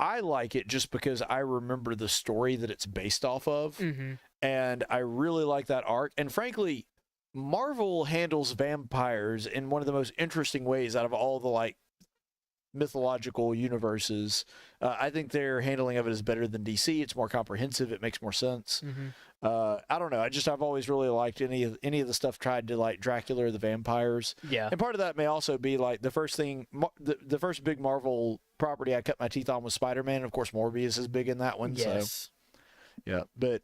D: I like it just because I remember the story that it's based off of,
E: Mm-hmm.
D: and I really like that arc. And frankly, Marvel handles vampires in one of the most interesting ways out of all the like mythological universes. I think their handling of it is better than DC. It's more comprehensive. It makes more sense.
E: Mm-hmm.
D: I don't know. I've always really liked any of the stuff tried to like Dracula or the vampires.
E: Yeah.
D: And part of that may also be like the first thing, the first big Marvel property I cut my teeth on was Spider-Man. Of course, Morbius is big in that one.
E: Yes.
D: So yeah, but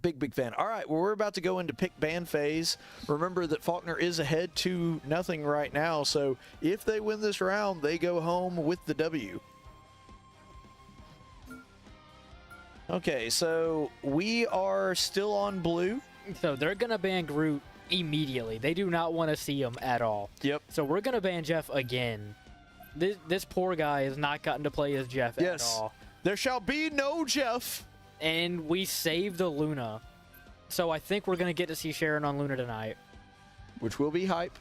D: Big fan. All right, well, we're about to go into pick ban phase. Remember that Faulkner is ahead 2-0 right now, so if they win this round, they go home with the W. Okay, so we are still on blue.
E: So they're going to ban Groot immediately. They do not want to see him at all.
D: Yep.
E: So we're going to ban Jeff again. This poor guy has not gotten to play as Jeff at all.
D: There shall be no Jeff.
E: And we saved the Luna. So I think we're going to get to see Sharon on Luna tonight.
D: Which will be hype.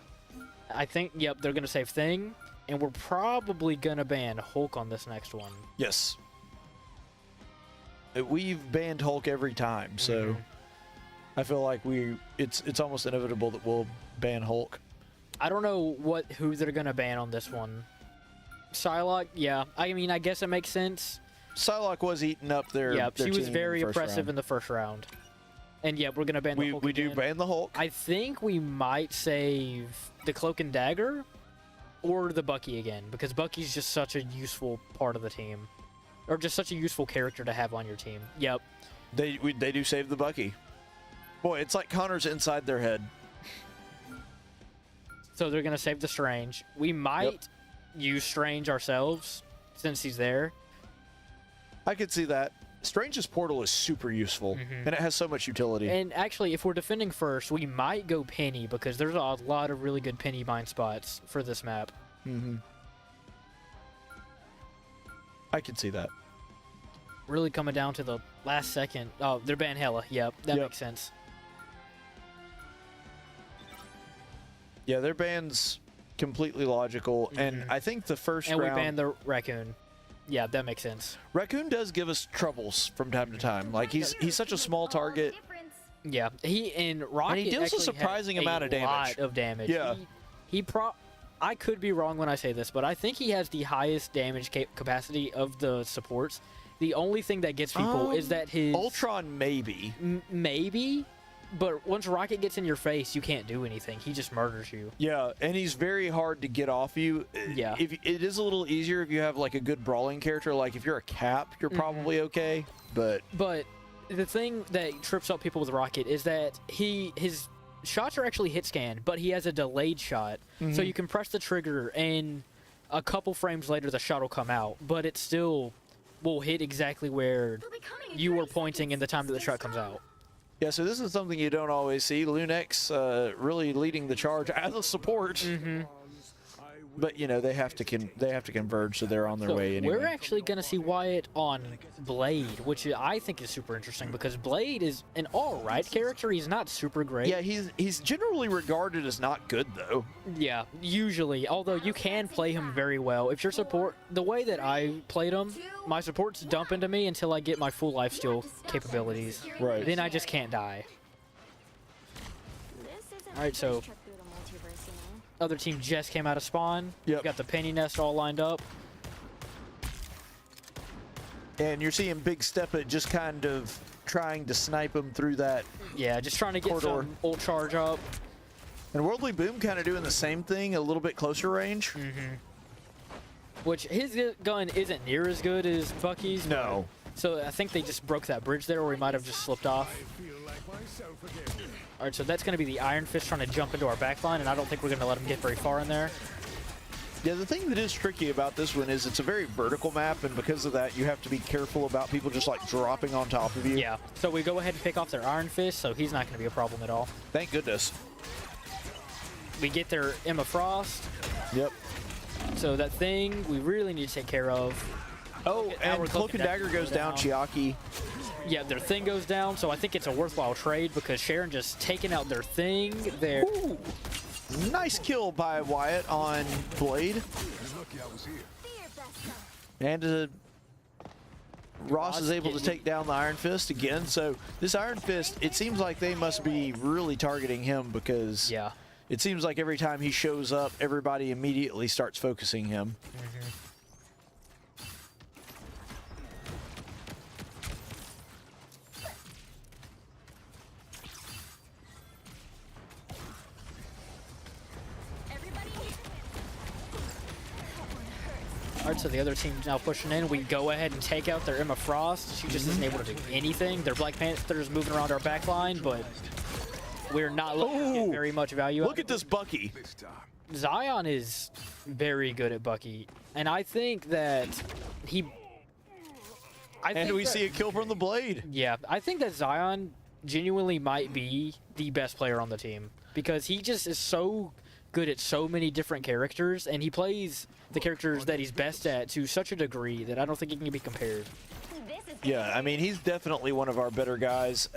E: I think, yep, they're going to save Thing. And we're probably going to ban Hulk on this next one.
D: Yes. We've banned Hulk every time, so I feel like it's almost inevitable that we'll ban Hulk.
E: I don't know who they're going to ban on this one. Psylocke, yeah. I mean, I guess it makes sense.
D: Psylocke was eating up their
E: she was
D: team
E: very
D: in the first
E: oppressive
D: round.
E: in the first round. And yeah, we're going to ban the Hulk
D: We do
E: again.
D: ban the Hulk.
E: I think we might save the Cloak and Dagger or the Bucky again, because Bucky's just such a useful part of the team. Or just such a useful character to have on your team. Yep.
D: They do save the Bucky. Boy, it's like Connor's inside their head.
E: So they're going to save the Strange. We might use Strange ourselves since he's there.
D: I could see that. Strange's portal is super useful, and it has so much utility.
E: And actually, if we're defending first, we might go Penny, because there's a lot of really good Penny bind spots for this map.
D: I can see that.
E: Really coming down to the last second. Oh, they're ban Hela. Yep, that makes sense.
D: Yeah, their ban's completely logical, and I think the first
E: and
D: round...
E: we banned the Raccoon. Yeah, that makes sense.
D: Raccoon does give us troubles from time to time. Like, he's such a small target.
E: Yeah, he and Rocket
D: And he deals a
E: actually
D: surprising
E: has
D: amount of damage.
E: lot of damage.
D: Yeah.
E: I could be wrong when I say this, but I think he has the highest damage capacity of the supports. The only thing that gets people is that his
D: Ultron, maybe.
E: Maybe, but once Rocket gets in your face, you can't do anything. He just murders you.
D: Yeah, and he's very hard to get off you.
E: Yeah.
D: It is a little easier if you have like a good brawling character. Like if you're a Cap, you're probably okay. But
E: the thing that trips up people with Rocket is that his shots are actually hit scan, but he has a delayed shot. So you can press the trigger and a couple frames later the shot will come out, but it still will hit exactly where you were pointing in the time that the shot comes out.
D: yeah, so this is something you don't always see. Luneixx really leading the charge as a support. But you know they have to converge, so they're on their way anyway.
E: We're actually going to see Wyatt on Blade, which I think is super interesting because Blade is an all-right character. He's not super great.
D: Yeah, he's generally regarded as not good though.
E: Yeah, usually. Although you can play him very well. If your support, the way that I played him, my supports dump into me until I get my full lifesteal capabilities.
D: Right.
E: Then I just can't die. Alright, so other team just came out of spawn.
D: Yep.
E: Got the penny nest all lined up.
D: And you're seeing BigSteppa just kind of trying to snipe him through that.
E: Yeah, just trying to get
D: Corridor.
E: some ult charge up.
D: And WorldlyBoom kind of doing the same thing, a little bit closer range.
E: Which his gun isn't near as good as Bucky's.
D: No.
E: So I think they just broke that bridge there, or he might have just slipped off. Alright, so that's going to be the Iron Fist trying to jump into our backline, and I don't think we're going to let him get very far in there.
D: Yeah, the thing that is tricky about this one is it's a very vertical map, and because of that, you have to be careful about people just like dropping on top of you.
E: Yeah, so we go ahead and pick off their Iron Fist, so he's not going to be a problem at all.
D: Thank goodness.
E: We get their Emma Frost.
D: Yep.
E: So that thing we really need to take care of.
D: Oh, and Cloak and Dagger goes down. Chiaki.
E: Yeah, their thing goes down, so I think it's a worthwhile trade because Sharon just taking out their thing. Their
D: Ooh. Nice kill by Wyatt on Blade. And Ross is able to take down the Iron Fist again. So this Iron Fist, it seems like they must be really targeting him because
E: yeah.
D: It seems like every time he shows up, everybody immediately starts focusing him.
E: All right, so the other team's now pushing in. We go ahead and take out their Emma Frost. She just isn't able to do anything. Their Black Panthers moving around our back line, but we're not looking to get very much value out
D: Look at this Bucky.
E: Zyon is very good at Bucky, and I think that he...
D: And we see a kill from the Blade.
E: Yeah, I think that Zyon genuinely might be the best player on the team because he just is so good at so many different characters, and he plays the characters that he's best at to such a degree that I don't think he can be compared.
D: Yeah, I mean, he's definitely one of our better guys.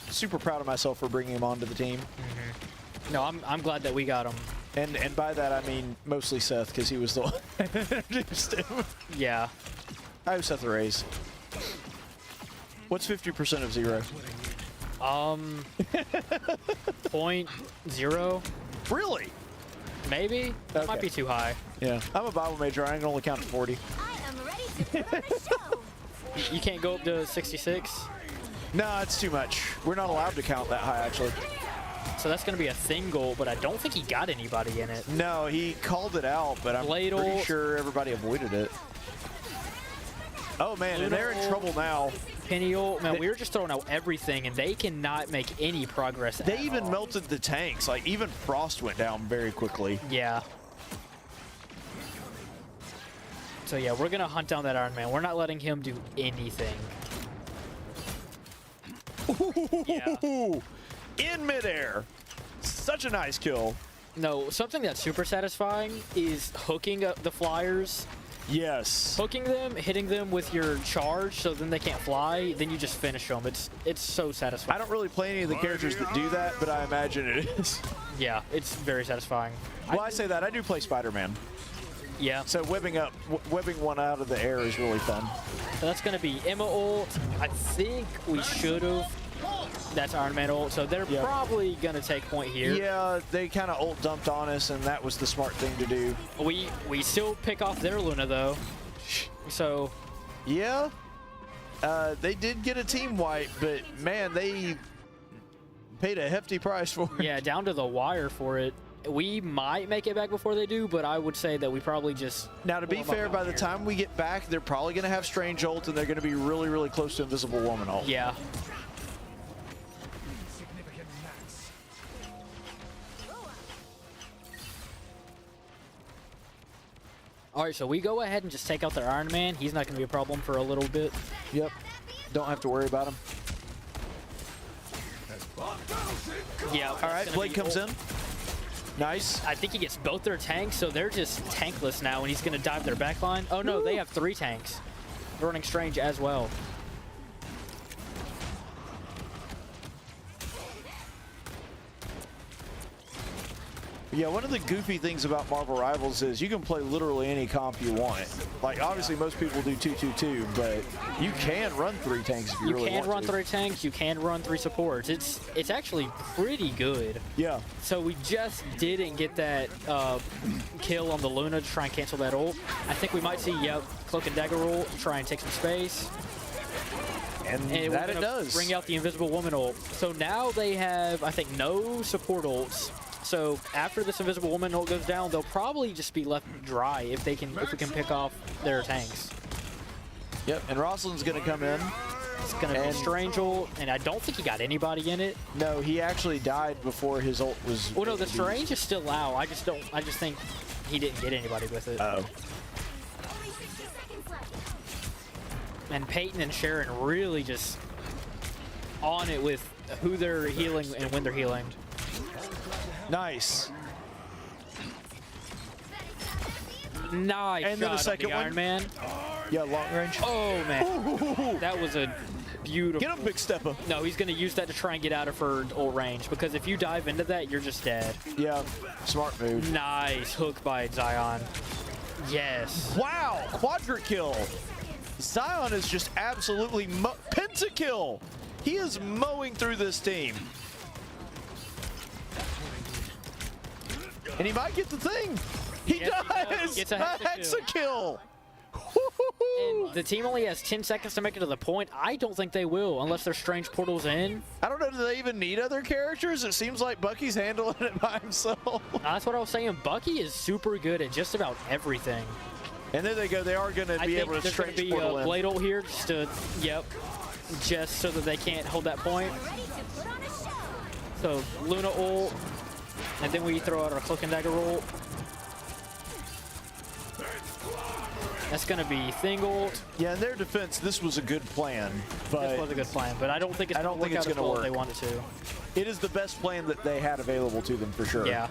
D: Super proud of myself for bringing him onto the team.
E: No, I'm glad that we got him.
D: And by that, I mean mostly Seth, because he was the one that introduced him.
E: Yeah.
D: I have Seth a raise. What's 50% of 0?
E: 0.0.
D: Really?
E: Maybe? That might be too high.
D: Yeah. I'm a Bible major. I can only count to 40.
F: I am ready to put on a show.
E: You can't go up to 66?
D: No, it's too much. We're not allowed to count that high, actually.
E: So that's going to be a thing goal, but I don't think he got anybody in it.
D: No, he called it out, but I'm pretty sure everybody avoided it. Oh, man, and they're in trouble now.
E: Peniel, man, we were just throwing out everything, and they cannot make any progress
D: They even melted the tanks. Like, even Frost went down very quickly.
E: Yeah. So, yeah, we're going to hunt down that Iron Man. We're not letting him do anything. Yeah.
D: In midair. Such a nice kill.
E: No, something that's super satisfying is hooking up the flyers.
D: Yes.
E: Hooking them, hitting them with your charge so then they can't fly, then you just finish them. It's so satisfying.
D: I don't really play any of the characters that do that, but I imagine it is.
E: Yeah, it's very satisfying.
D: Well, I say that. I do play Spider-Man.
E: Yeah.
D: So webbing one out of the air is really fun.
E: So that's going to be Emma ult. I think we should have. That's Iron Man ult. So they're probably going to take point here.
D: Yeah, they kind of ult dumped on us, and that was the smart thing to do.
E: We still pick off their Luna, though. So...
D: Yeah. They did get a team wipe, but, man, they paid a hefty price for it.
E: Yeah, down to the wire for it. We might make it back before they do, but I would say that we probably just...
D: Now, to be fair, by the time we get back, they're probably going to have Strange ult, and they're going to be really, really close to Invisible Woman ult.
E: Yeah. All right, so we go ahead and just take out their Iron Man. He's not going to be a problem for a little bit.
D: Yep. Don't have to worry about him.
E: Yeah.
D: All right, Blade comes in. Nice.
E: I think he gets both their tanks, so they're just tankless now, and he's going to dive their back line. Oh, no, they have 3 tanks. They're running Strange as well.
D: Yeah, one of the goofy things about Marvel Rivals is you can play literally any comp you want. Like, obviously, most people do 2-2-2, but you can run 3 tanks if you really want to.
E: You can run 3 tanks. You can run 3 supports. It's actually pretty good.
D: Yeah.
E: So we just didn't get that kill on the Luna to try and cancel that ult. I think we might see, Cloak and Dagger ult to try and take some space.
D: And that it does.
E: Bring out the Invisible Woman ult. So now they have, I think, no support ults. So after this Invisible Woman ult goes down, they'll probably just be left dry if we can pick off their tanks.
D: Yep, and Rosyln's going to come in.
E: It's going to be Strange ult, and I don't think he got anybody in it.
D: No, he actually died before his ult was...
E: Well, no, the Strange is still out. I just think he didn't get anybody with it.
D: Uh-oh.
E: And Payton and Sharon really just on it with who they're healing and when they're healing.
D: Nice.
E: Nice.
D: And then the second one.
E: Iron Man.
D: Yeah, long range.
E: Oh, man. That was a beautiful...
D: Get him, BigSteppa.
E: No, he's going to use that to try and get out of her ult range, because if you dive into that, you're just dead.
D: Yeah, smart move.
E: Nice hook by Zyon. Yes.
D: Wow, quadra kill. Zyon is just absolutely pentakill. He is mowing through this team. And he might get the thing. He does.
E: Gets a
D: hexa-kill.
E: And the team only has 10 seconds to make it to the point. I don't think they will, unless there's Strange portals in.
D: I don't know, do they even need other characters? It seems like Bucky's handling it by himself.
E: That's what I was saying. Bucky is super good at just about everything.
D: And there they go. They are going to be able to
E: there's going
D: stretch
E: to be
D: portal
E: a
D: in.
E: blade ult here just to, just so that they can't hold that point.
F: Ready to put on a show.
E: So Luna ult, and then we throw out our cloak and dagger ult. That's going to be thing ult.
D: Yeah, in their defense, this was a good plan, but
E: This was a good plan, but I don't think it's going to work out as
D: gonna
E: well as
D: work.
E: they want it to.
D: it is the best plan that they had available to them for sure.
E: Yeah,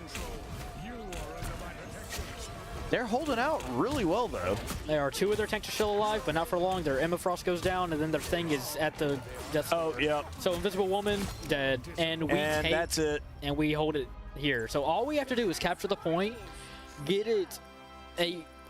D: They're holding out really well, though.
E: there are 2 of their tanks are still alive, but not for long. Their Emma Frost goes down, and then their thing is at the death.
D: Oh, yeah.
E: So Invisible Woman dead, and we
D: And
E: take
D: that's it.
E: and we hold it here. So all we have to do is capture the point, get it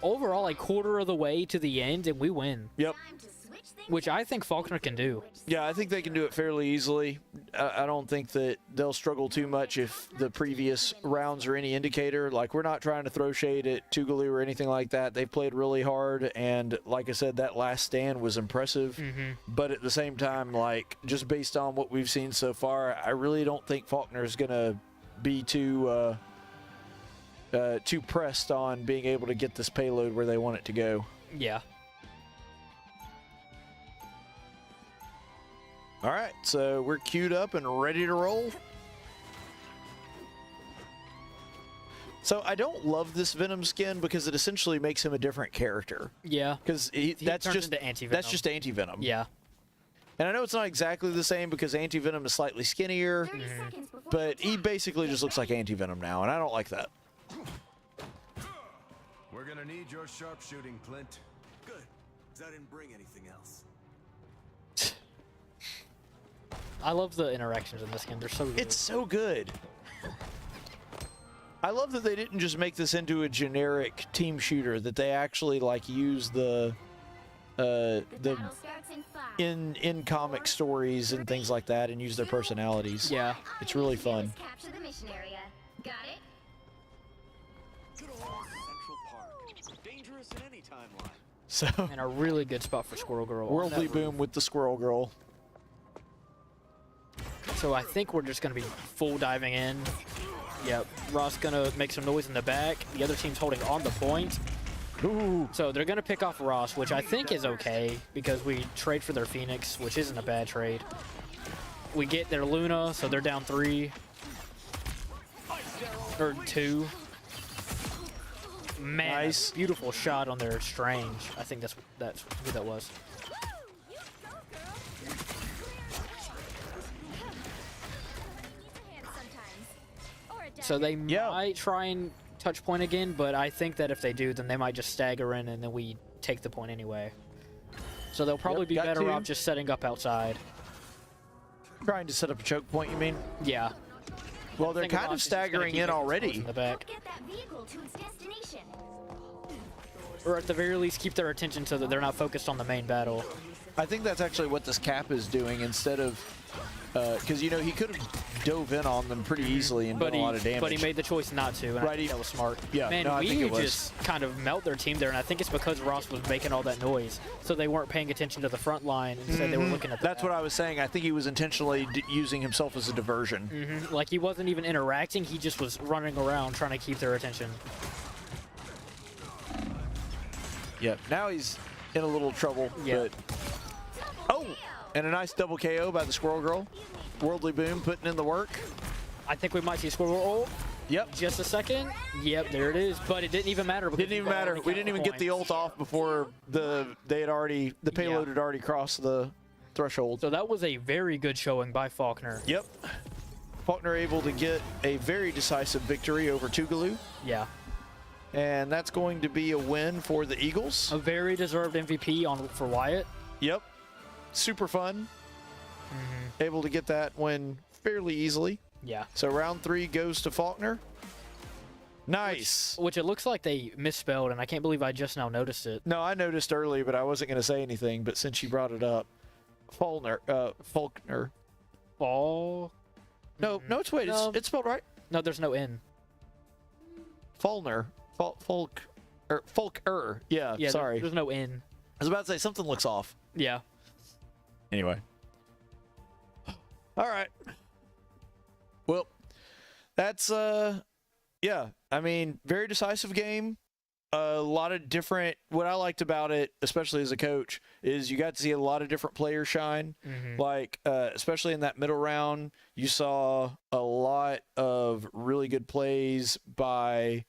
E: overall a quarter of the way to the end, and we win.
D: Yep.
F: Time to switch things.
E: Which I think Faulkner can do.
D: Yeah, I think they can do it fairly easily. I don't think that they'll struggle too much if the previous rounds are any indicator. Like, we're not trying to throw shade at Tougaloo or anything like that. They played really hard, and like I said, that last stand was impressive. But at the same time, like, just based on what we've seen so far, I really don't think Faulkner is going to be too pressed on being able to get this payload where they want it to go.
E: Yeah.
D: All right, so we're queued up and ready to roll. So I don't love this Venom skin because it essentially makes him a different character.
E: Yeah.
D: Because that's
E: turns
D: just
E: into anti-venom.
D: That's just anti-venom.
E: Yeah.
D: And I know it's not exactly the same because anti-venom is slightly skinnier,
F: 30 seconds before
D: but
F: the
D: he
F: attack.
D: basically just looks like anti-venom now, and I don't like that.
A: We're gonna need your sharpshooting, Clint. Good, 'cause I didn't bring anything else.
E: I love the interactions in this game. They're so good.
D: It's so good. I love that they didn't just make this into a generic team shooter, that they actually like use the
F: Battle starts in 5.
D: in comic stories and things like that and use their personalities.
E: Yeah.
D: It's really fun.
F: Capture the mission area. Got it?
C: Good old Central Park. Dangerous in any timeline.
D: So
E: And a really good spot for Squirrel Girl. on
D: Worldly
E: that roof.
D: Boom with the Squirrel Girl.
E: So I think we're just going to be full diving in. Yep. Ross going to make some noise in the back. The other team's holding on the point.
D: Ooh.
E: So they're going to pick off Ross, which I think is okay because we trade for their Phoenix, which isn't a bad trade. We get their Luna, so they're down 3. Or 2. Man,
D: Nice.
E: a beautiful shot on their Strange. I think that's who that was.
F: You go, girl.
E: So they
D: Yeah.
E: might try and touch point again, but I think that if they do, then they might just stagger in and then we take the point anyway. So they'll probably
D: Yep,
E: be
D: got
E: better
D: two.
E: off just setting up outside.
D: Trying to set up a choke point, you mean?
E: Yeah.
D: Well, they're
E: think
D: kind of
E: Ross is just gonna
D: staggering
E: keep
D: in
E: making
D: already.
E: throws in the back.
F: Get that vehicle to its destination.
E: Or at the very least, keep their attention so that they're not focused on the main battle.
D: I think that's actually what this cap is doing instead of, because you know he could have dove in on them pretty easily and
E: But
D: done a lot of damage.
E: he made the choice not to, and I
D: Right,
E: think that was smart.
D: Yeah,
E: Man,
D: no, I think
E: we
D: it was.
E: just kind of melt their team there, and I think it's because Ross was making all that noise, so they weren't paying attention to the front line. Instead, they were looking at the
D: That's what I was saying. I think he was intentionally using himself as a diversion.
E: Like, he wasn't even interacting, he just was running around trying to keep their attention.
D: Yep. Now he's in a little trouble.
E: Yeah.
D: But... Oh, and a nice double KO by the Squirrel Girl. Worldly Boom putting in the work.
E: I think we might see Squirrel ult.
D: Yep.
E: Just a second. Yep, there it is. But it didn't even matter. Because
D: Didn't even matter. We didn't even get the ult off before the payload had already crossed the threshold.
E: So that was a very good showing by Faulkner.
D: Yep. Faulkner able to get a very decisive victory over Tougaloo.
E: Yeah.
D: And that's going to be a win for the Eagles.
E: A very deserved MVP for Wyatt.
D: Yep. Super fun. Able to get that win fairly easily.
E: Yeah.
D: So round 3 goes to Faulkner. Nice.
E: Which it looks like they misspelled, and I can't believe I just now noticed it.
D: No, I noticed early, but I wasn't going to say anything. But since you brought it up, Faulkner.
E: Fall.
D: No, it's wait,
E: No.
D: it's spelled right.
E: No, there's no N.
D: Faulkner. Faulkner. Yeah,
E: Yeah,
D: sorry.
E: There's no N.
D: I was about to say something looks off.
E: Yeah.
D: Anyway. All right. Well, that's yeah. I mean, very decisive game. a lot of different. What I liked about it, especially as a coach, is you got to see a lot of different players shine. Like especially in that middle round, you saw a lot of really good plays by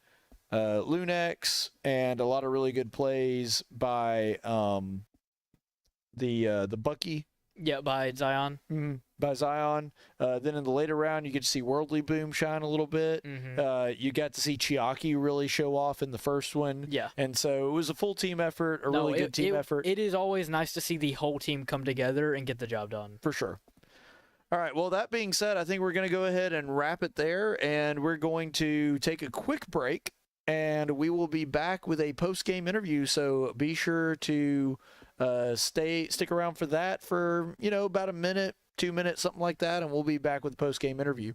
D: Luneixx and a lot of really good plays by the Bucky.
E: Yeah, by Zyon.
D: By Zyon. Then in the later round, you get to see WorldlyBoom shine a little bit. You got to see Chiaki really show off in the first one.
E: Yeah.
D: And so it was a full team effort, a really good team effort.
E: It is always nice to see the whole team come together and get the job done.
D: For sure. All right. Well, that being said, I think we're going to go ahead and wrap it there. And we're going to take a quick break. And we will be back with a post-game interview. So be sure to stick around for that for, about a minute, 2 minutes, something like that, and we'll be back with the post-game interview.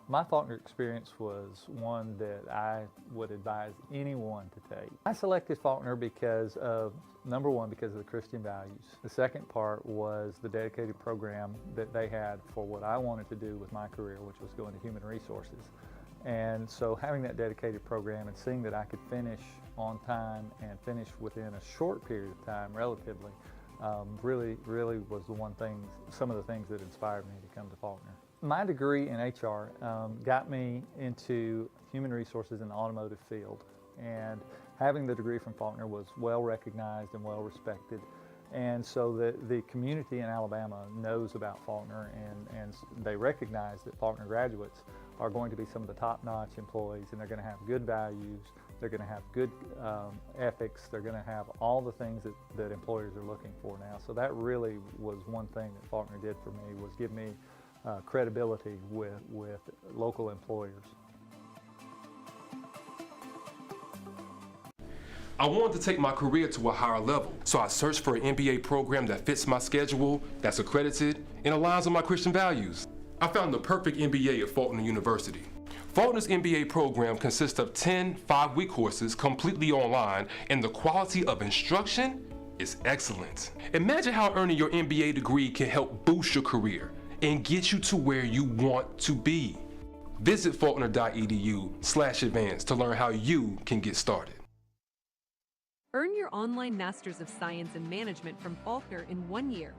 G: My Faulkner experience was one that I would advise anyone to take. I selected Faulkner because of, number one, because of the Christian values. The second part was the dedicated program that they had for what I wanted to do with my career, which was going to human resources. And so having that dedicated program and seeing that I could finish on time and finish within a short period of time, relatively, really was the one thing, some of the things that inspired me to come to Faulkner. My degree in HR got me into human resources in the automotive field, and having the degree from Faulkner was well recognized and well respected. And so the community in Alabama knows about Faulkner, and they recognize that Faulkner graduates are going to be some of the top-notch employees, and they're going to have good values, they're going to have good ethics, they're going to have all the things that employers are looking for now. So that really was one thing that Faulkner did for me, was give me credibility with local employers.
H: I wanted to take my career to a higher level, so I searched for an MBA program that fits my schedule, that's accredited, and aligns with my Christian values. I found the perfect MBA at Faulkner University. Faulkner's MBA program consists of 10 5-week courses completely online, and the quality of instruction is excellent. Imagine how earning your MBA degree can help boost your career and get you to where you want to be. Visit faulkner.edu/advance to learn how you can get started.
I: Earn your online Masters of Science in Management from Faulkner in 1 year.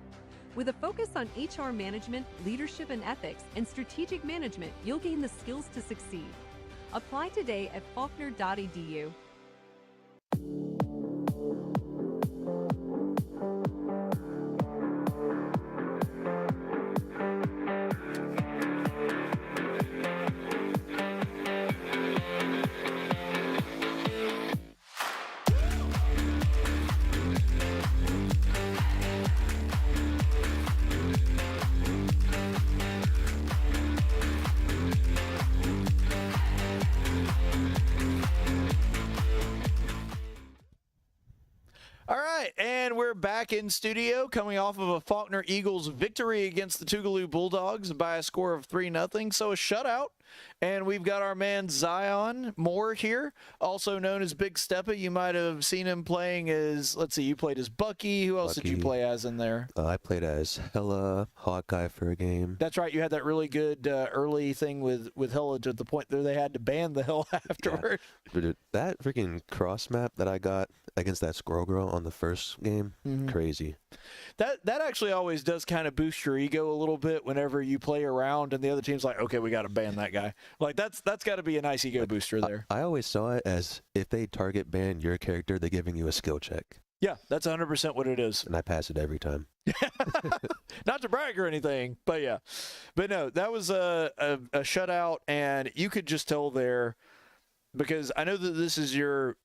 I: With a focus on HR management, leadership and ethics, and strategic management, you'll gain the skills to succeed. Apply today at faulkner.edu.
D: Back in studio, coming off of a Faulkner Eagles victory against the Tougaloo Bulldogs by a score of 3-0, so a shutout. And we've got our man Zyon Moore here, also known as BigSteppa. You might have seen him playing as, let's see, you played as Bucky. Who else did you play as in there?
J: I played as Hella, Hawkeye for a game.
D: That's right. You had that really good early thing with Hella to the point that they had to ban the Hella afterward.
J: Yeah. Dude, that freaking cross map that I got against that Squirrel Girl on the first game, crazy.
D: That actually always does kind of boost your ego a little bit whenever you play around and the other team's like, okay, we got to ban that guy. Like that's got to be a nice ego booster there.
J: I always saw it as if they target ban your character, they're giving you a skill check.
D: Yeah, that's 100% what it is.
J: And I pass it every time.
D: Not to brag or anything, but yeah. But no, that was a shutout, and you could just tell there, because I know that this is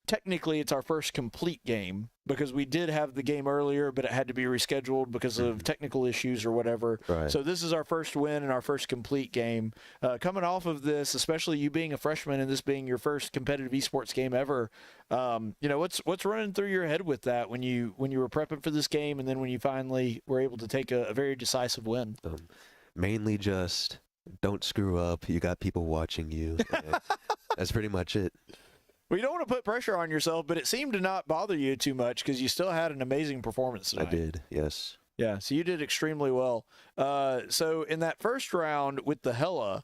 D: technically it's our first complete game, because we did have the game earlier, but it had to be rescheduled because of technical issues or whatever.
J: Right.
D: So this is our first win and our first complete game. Coming off of this, especially you being a freshman and this being your first competitive esports game ever, what's running through your head with that when you were prepping for this game, and then when you finally were able to take a very decisive win?
J: Mainly just don't screw up. You got people watching you. That's pretty much it.
D: Well, you don't want to put pressure on yourself, but it seemed to not bother you too much because you still had an amazing performance tonight.
J: I did, yes.
D: Yeah, so you did extremely well. So in that first round with the Hella,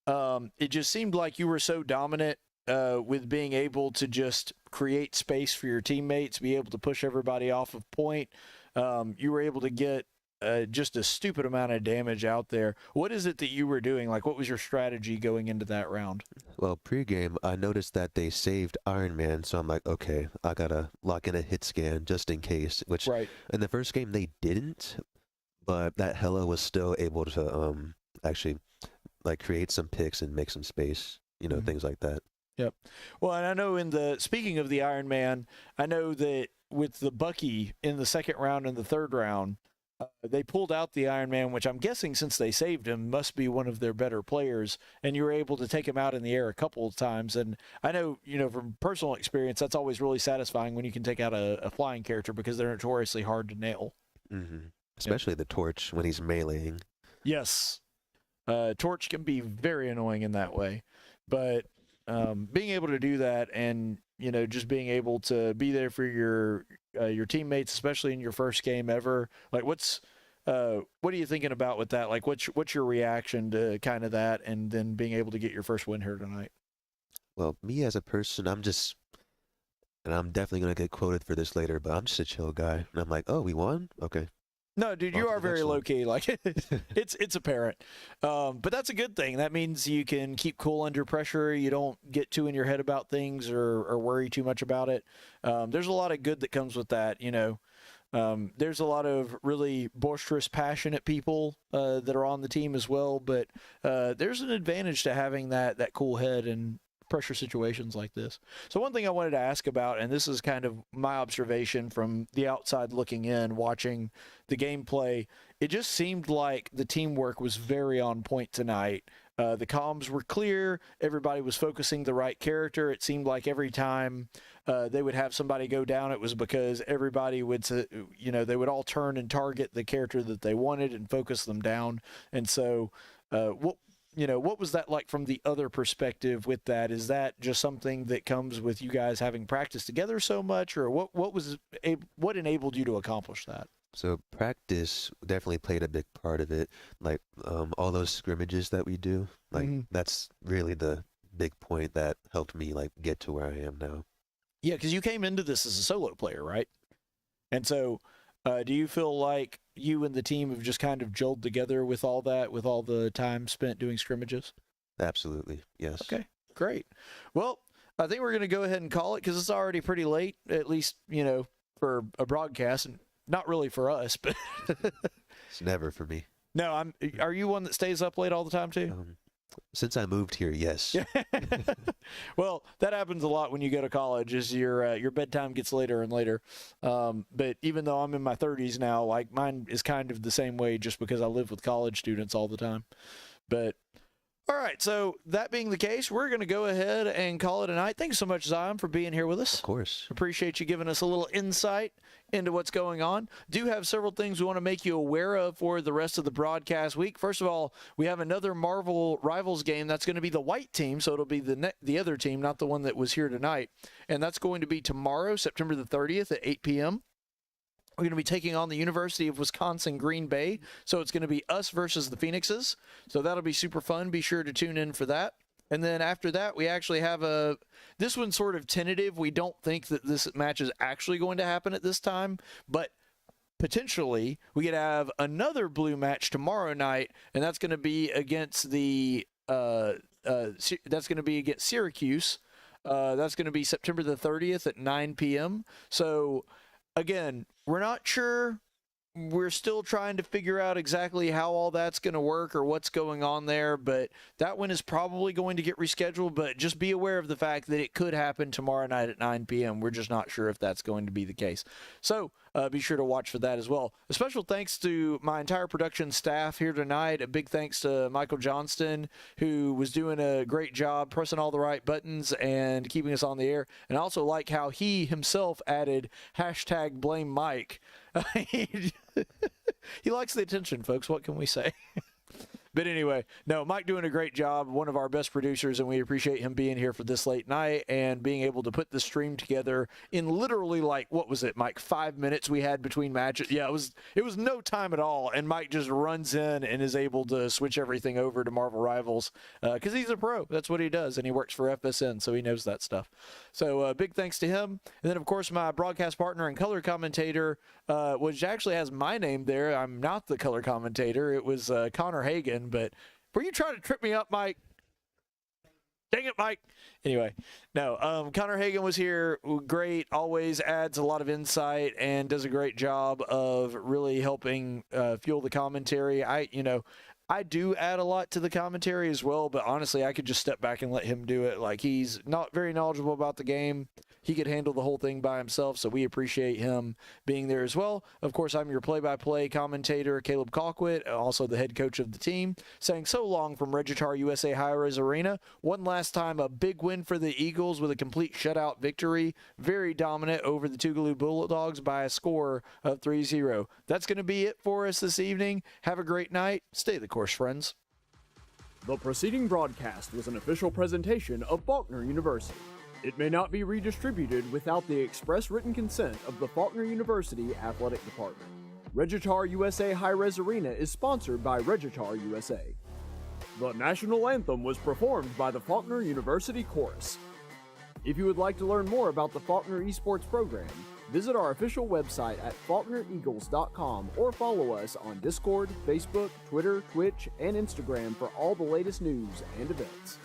D: it just seemed like you were so dominant with being able to just create space for your teammates, be able to push everybody off of point. You were able to get just a stupid amount of damage out there. What is it that you were doing? Like, what was your strategy going into that round?
J: Well, pregame, I noticed that they saved Iron Man, so I'm like, okay, I gotta lock in a hit scan just in case, which in the first game they didn't, but that Hella was still able to actually like create some picks and make some space, you know, things like that.
D: Yep. Well, and I know speaking of the Iron Man, I know that with the Bucky in the second round and the third round, they pulled out the Iron Man, which I'm guessing since they saved him must be one of their better players, and you were able to take him out in the air a couple of times. And I know, you know, from personal experience, that's always really satisfying when you can take out a flying character because they're notoriously hard to nail.
J: Especially the Torch when he's meleeing.
D: Yes. Torch can be very annoying in that way, but being able to do that and, you know, just being able to be there for your teammates, especially in your first game ever, like what are you thinking about with that? Like what's your reaction to kind of that and then being able to get your first win here tonight?
J: Well, me as a person, and I'm definitely going to get quoted for this later, but I'm just a chill guy. And I'm like, oh, we won? Okay.
D: No, dude, you are very low key. Like it's apparent, but that's a good thing. That means you can keep cool under pressure. You don't get too in your head about things or worry too much about it. There's a lot of good that comes with that. You know, there's a lot of really boisterous, passionate people that are on the team as well. But there's an advantage to having that cool head and pressure situations like this. So one thing I wanted to ask about, and this is kind of my observation from the outside looking in, watching the gameplay, it just seemed like the teamwork was very on point tonight. The comms were clear. Everybody was focusing the right character. It seemed like every time they would have somebody go down, it was because everybody would, you know, they would all turn and target the character that they wanted and focus them down. And so what was that like from the other perspective with that? Is that just something that comes with you guys having practiced together so much, or what enabled you to accomplish that?
J: So practice definitely played a big part of it. Like all those scrimmages that we do, like that's really the big point that helped me like get to where I am now.
D: Yeah, because you came into this as a solo player, right? And so do you feel like you and the team have just kind of gelled together with all that, with all the time spent doing scrimmages?
J: Absolutely, yes.
D: Okay, great. Well, I think we're going to go ahead and call it because it's already pretty late, at least, you know, for a broadcast, and not really for us, but
J: it's never for me.
D: No, are you one that stays up late all the time too?
J: Since I moved here, yes.
D: Well, that happens a lot when you go to college, is your bedtime gets later and later. But even though I'm in my 30s now, like mine is kind of the same way just because I live with college students all the time. But all right, so that being the case, we're going to go ahead and call it a night. Thanks so much, Zyon, for being here with us.
J: Of course.
D: Appreciate you giving us a little insight into what's going on. Do have several things we want to make you aware of for the rest of the broadcast week. First of all, we have another Marvel Rivals game. That's going to be the white team, so it'll be the other team, not the one that was here tonight. And that's going to be tomorrow, September the 30th at 8 p.m. We're going to be taking on the University of Wisconsin Green Bay. So it's going to be us versus the Phoenixes. So that'll be super fun. Be sure to tune in for that. And then after that, we actually have this one's sort of tentative. We don't think that this match is actually going to happen at this time, but potentially we could have another blue match tomorrow night, and that's going to be against Syracuse. That's going to be September the 30th at 9 p.m. So again, we're not sure. We're still trying to figure out exactly how all that's going to work or what's going on there, but that one is probably going to get rescheduled, but just be aware of the fact that it could happen tomorrow night at 9 p.m. We're just not sure if that's going to be the case. So be sure to watch for that as well. A special thanks to my entire production staff here tonight. A big thanks to Michael Johnston, who was doing a great job pressing all the right buttons and keeping us on the air. And I also like how he himself added #BlameMike. He likes the attention, folks. What can we say? But anyway, no, Mike doing a great job, one of our best producers, and we appreciate him being here for this late night and being able to put the stream together in literally like, what was it, Mike, 5 minutes we had between matches? Yeah, it was no time at all, and Mike just runs in and is able to switch everything over to Marvel Rivals because he's a pro. That's what he does, and he works for FSN, so he knows that stuff. So big thanks to him. And then, of course, my broadcast partner and color commentator, which actually has my name there. I'm not the color commentator. It was Connor Hagin, but were you trying to trip me up, Mike? Dang it, Mike. Anyway, no, Connor Hagin was here. Great, always adds a lot of insight and does a great job of really helping fuel the commentary. I do add a lot to the commentary as well, but honestly, I could just step back and let him do it. Like, he's not very knowledgeable about the game. He could handle the whole thing by himself, so we appreciate him being there as well. Of course, I'm your play-by-play commentator, Caleb Colquitt, also the head coach of the team, saying so long from Regitar USA High-Res Arena. One last time, a big win for the Eagles with a complete shutout victory. Very dominant over the Tougaloo Bulldogs by a score of 3-0. That's going to be it for us this evening. Have a great night. Stay the course, friends.
B: The preceding broadcast was an official presentation of Faulkner University. It may not be redistributed without the express written consent of the Faulkner University Athletic Department. Regitar USA High-Res Arena is sponsored by Regitar USA. The national anthem was performed by the Faulkner University Chorus. If you would like to learn more about the Faulkner Esports program, visit our official website at faulknereagles.com or follow us on Discord, Facebook, Twitter, Twitch, and Instagram for all the latest news and events.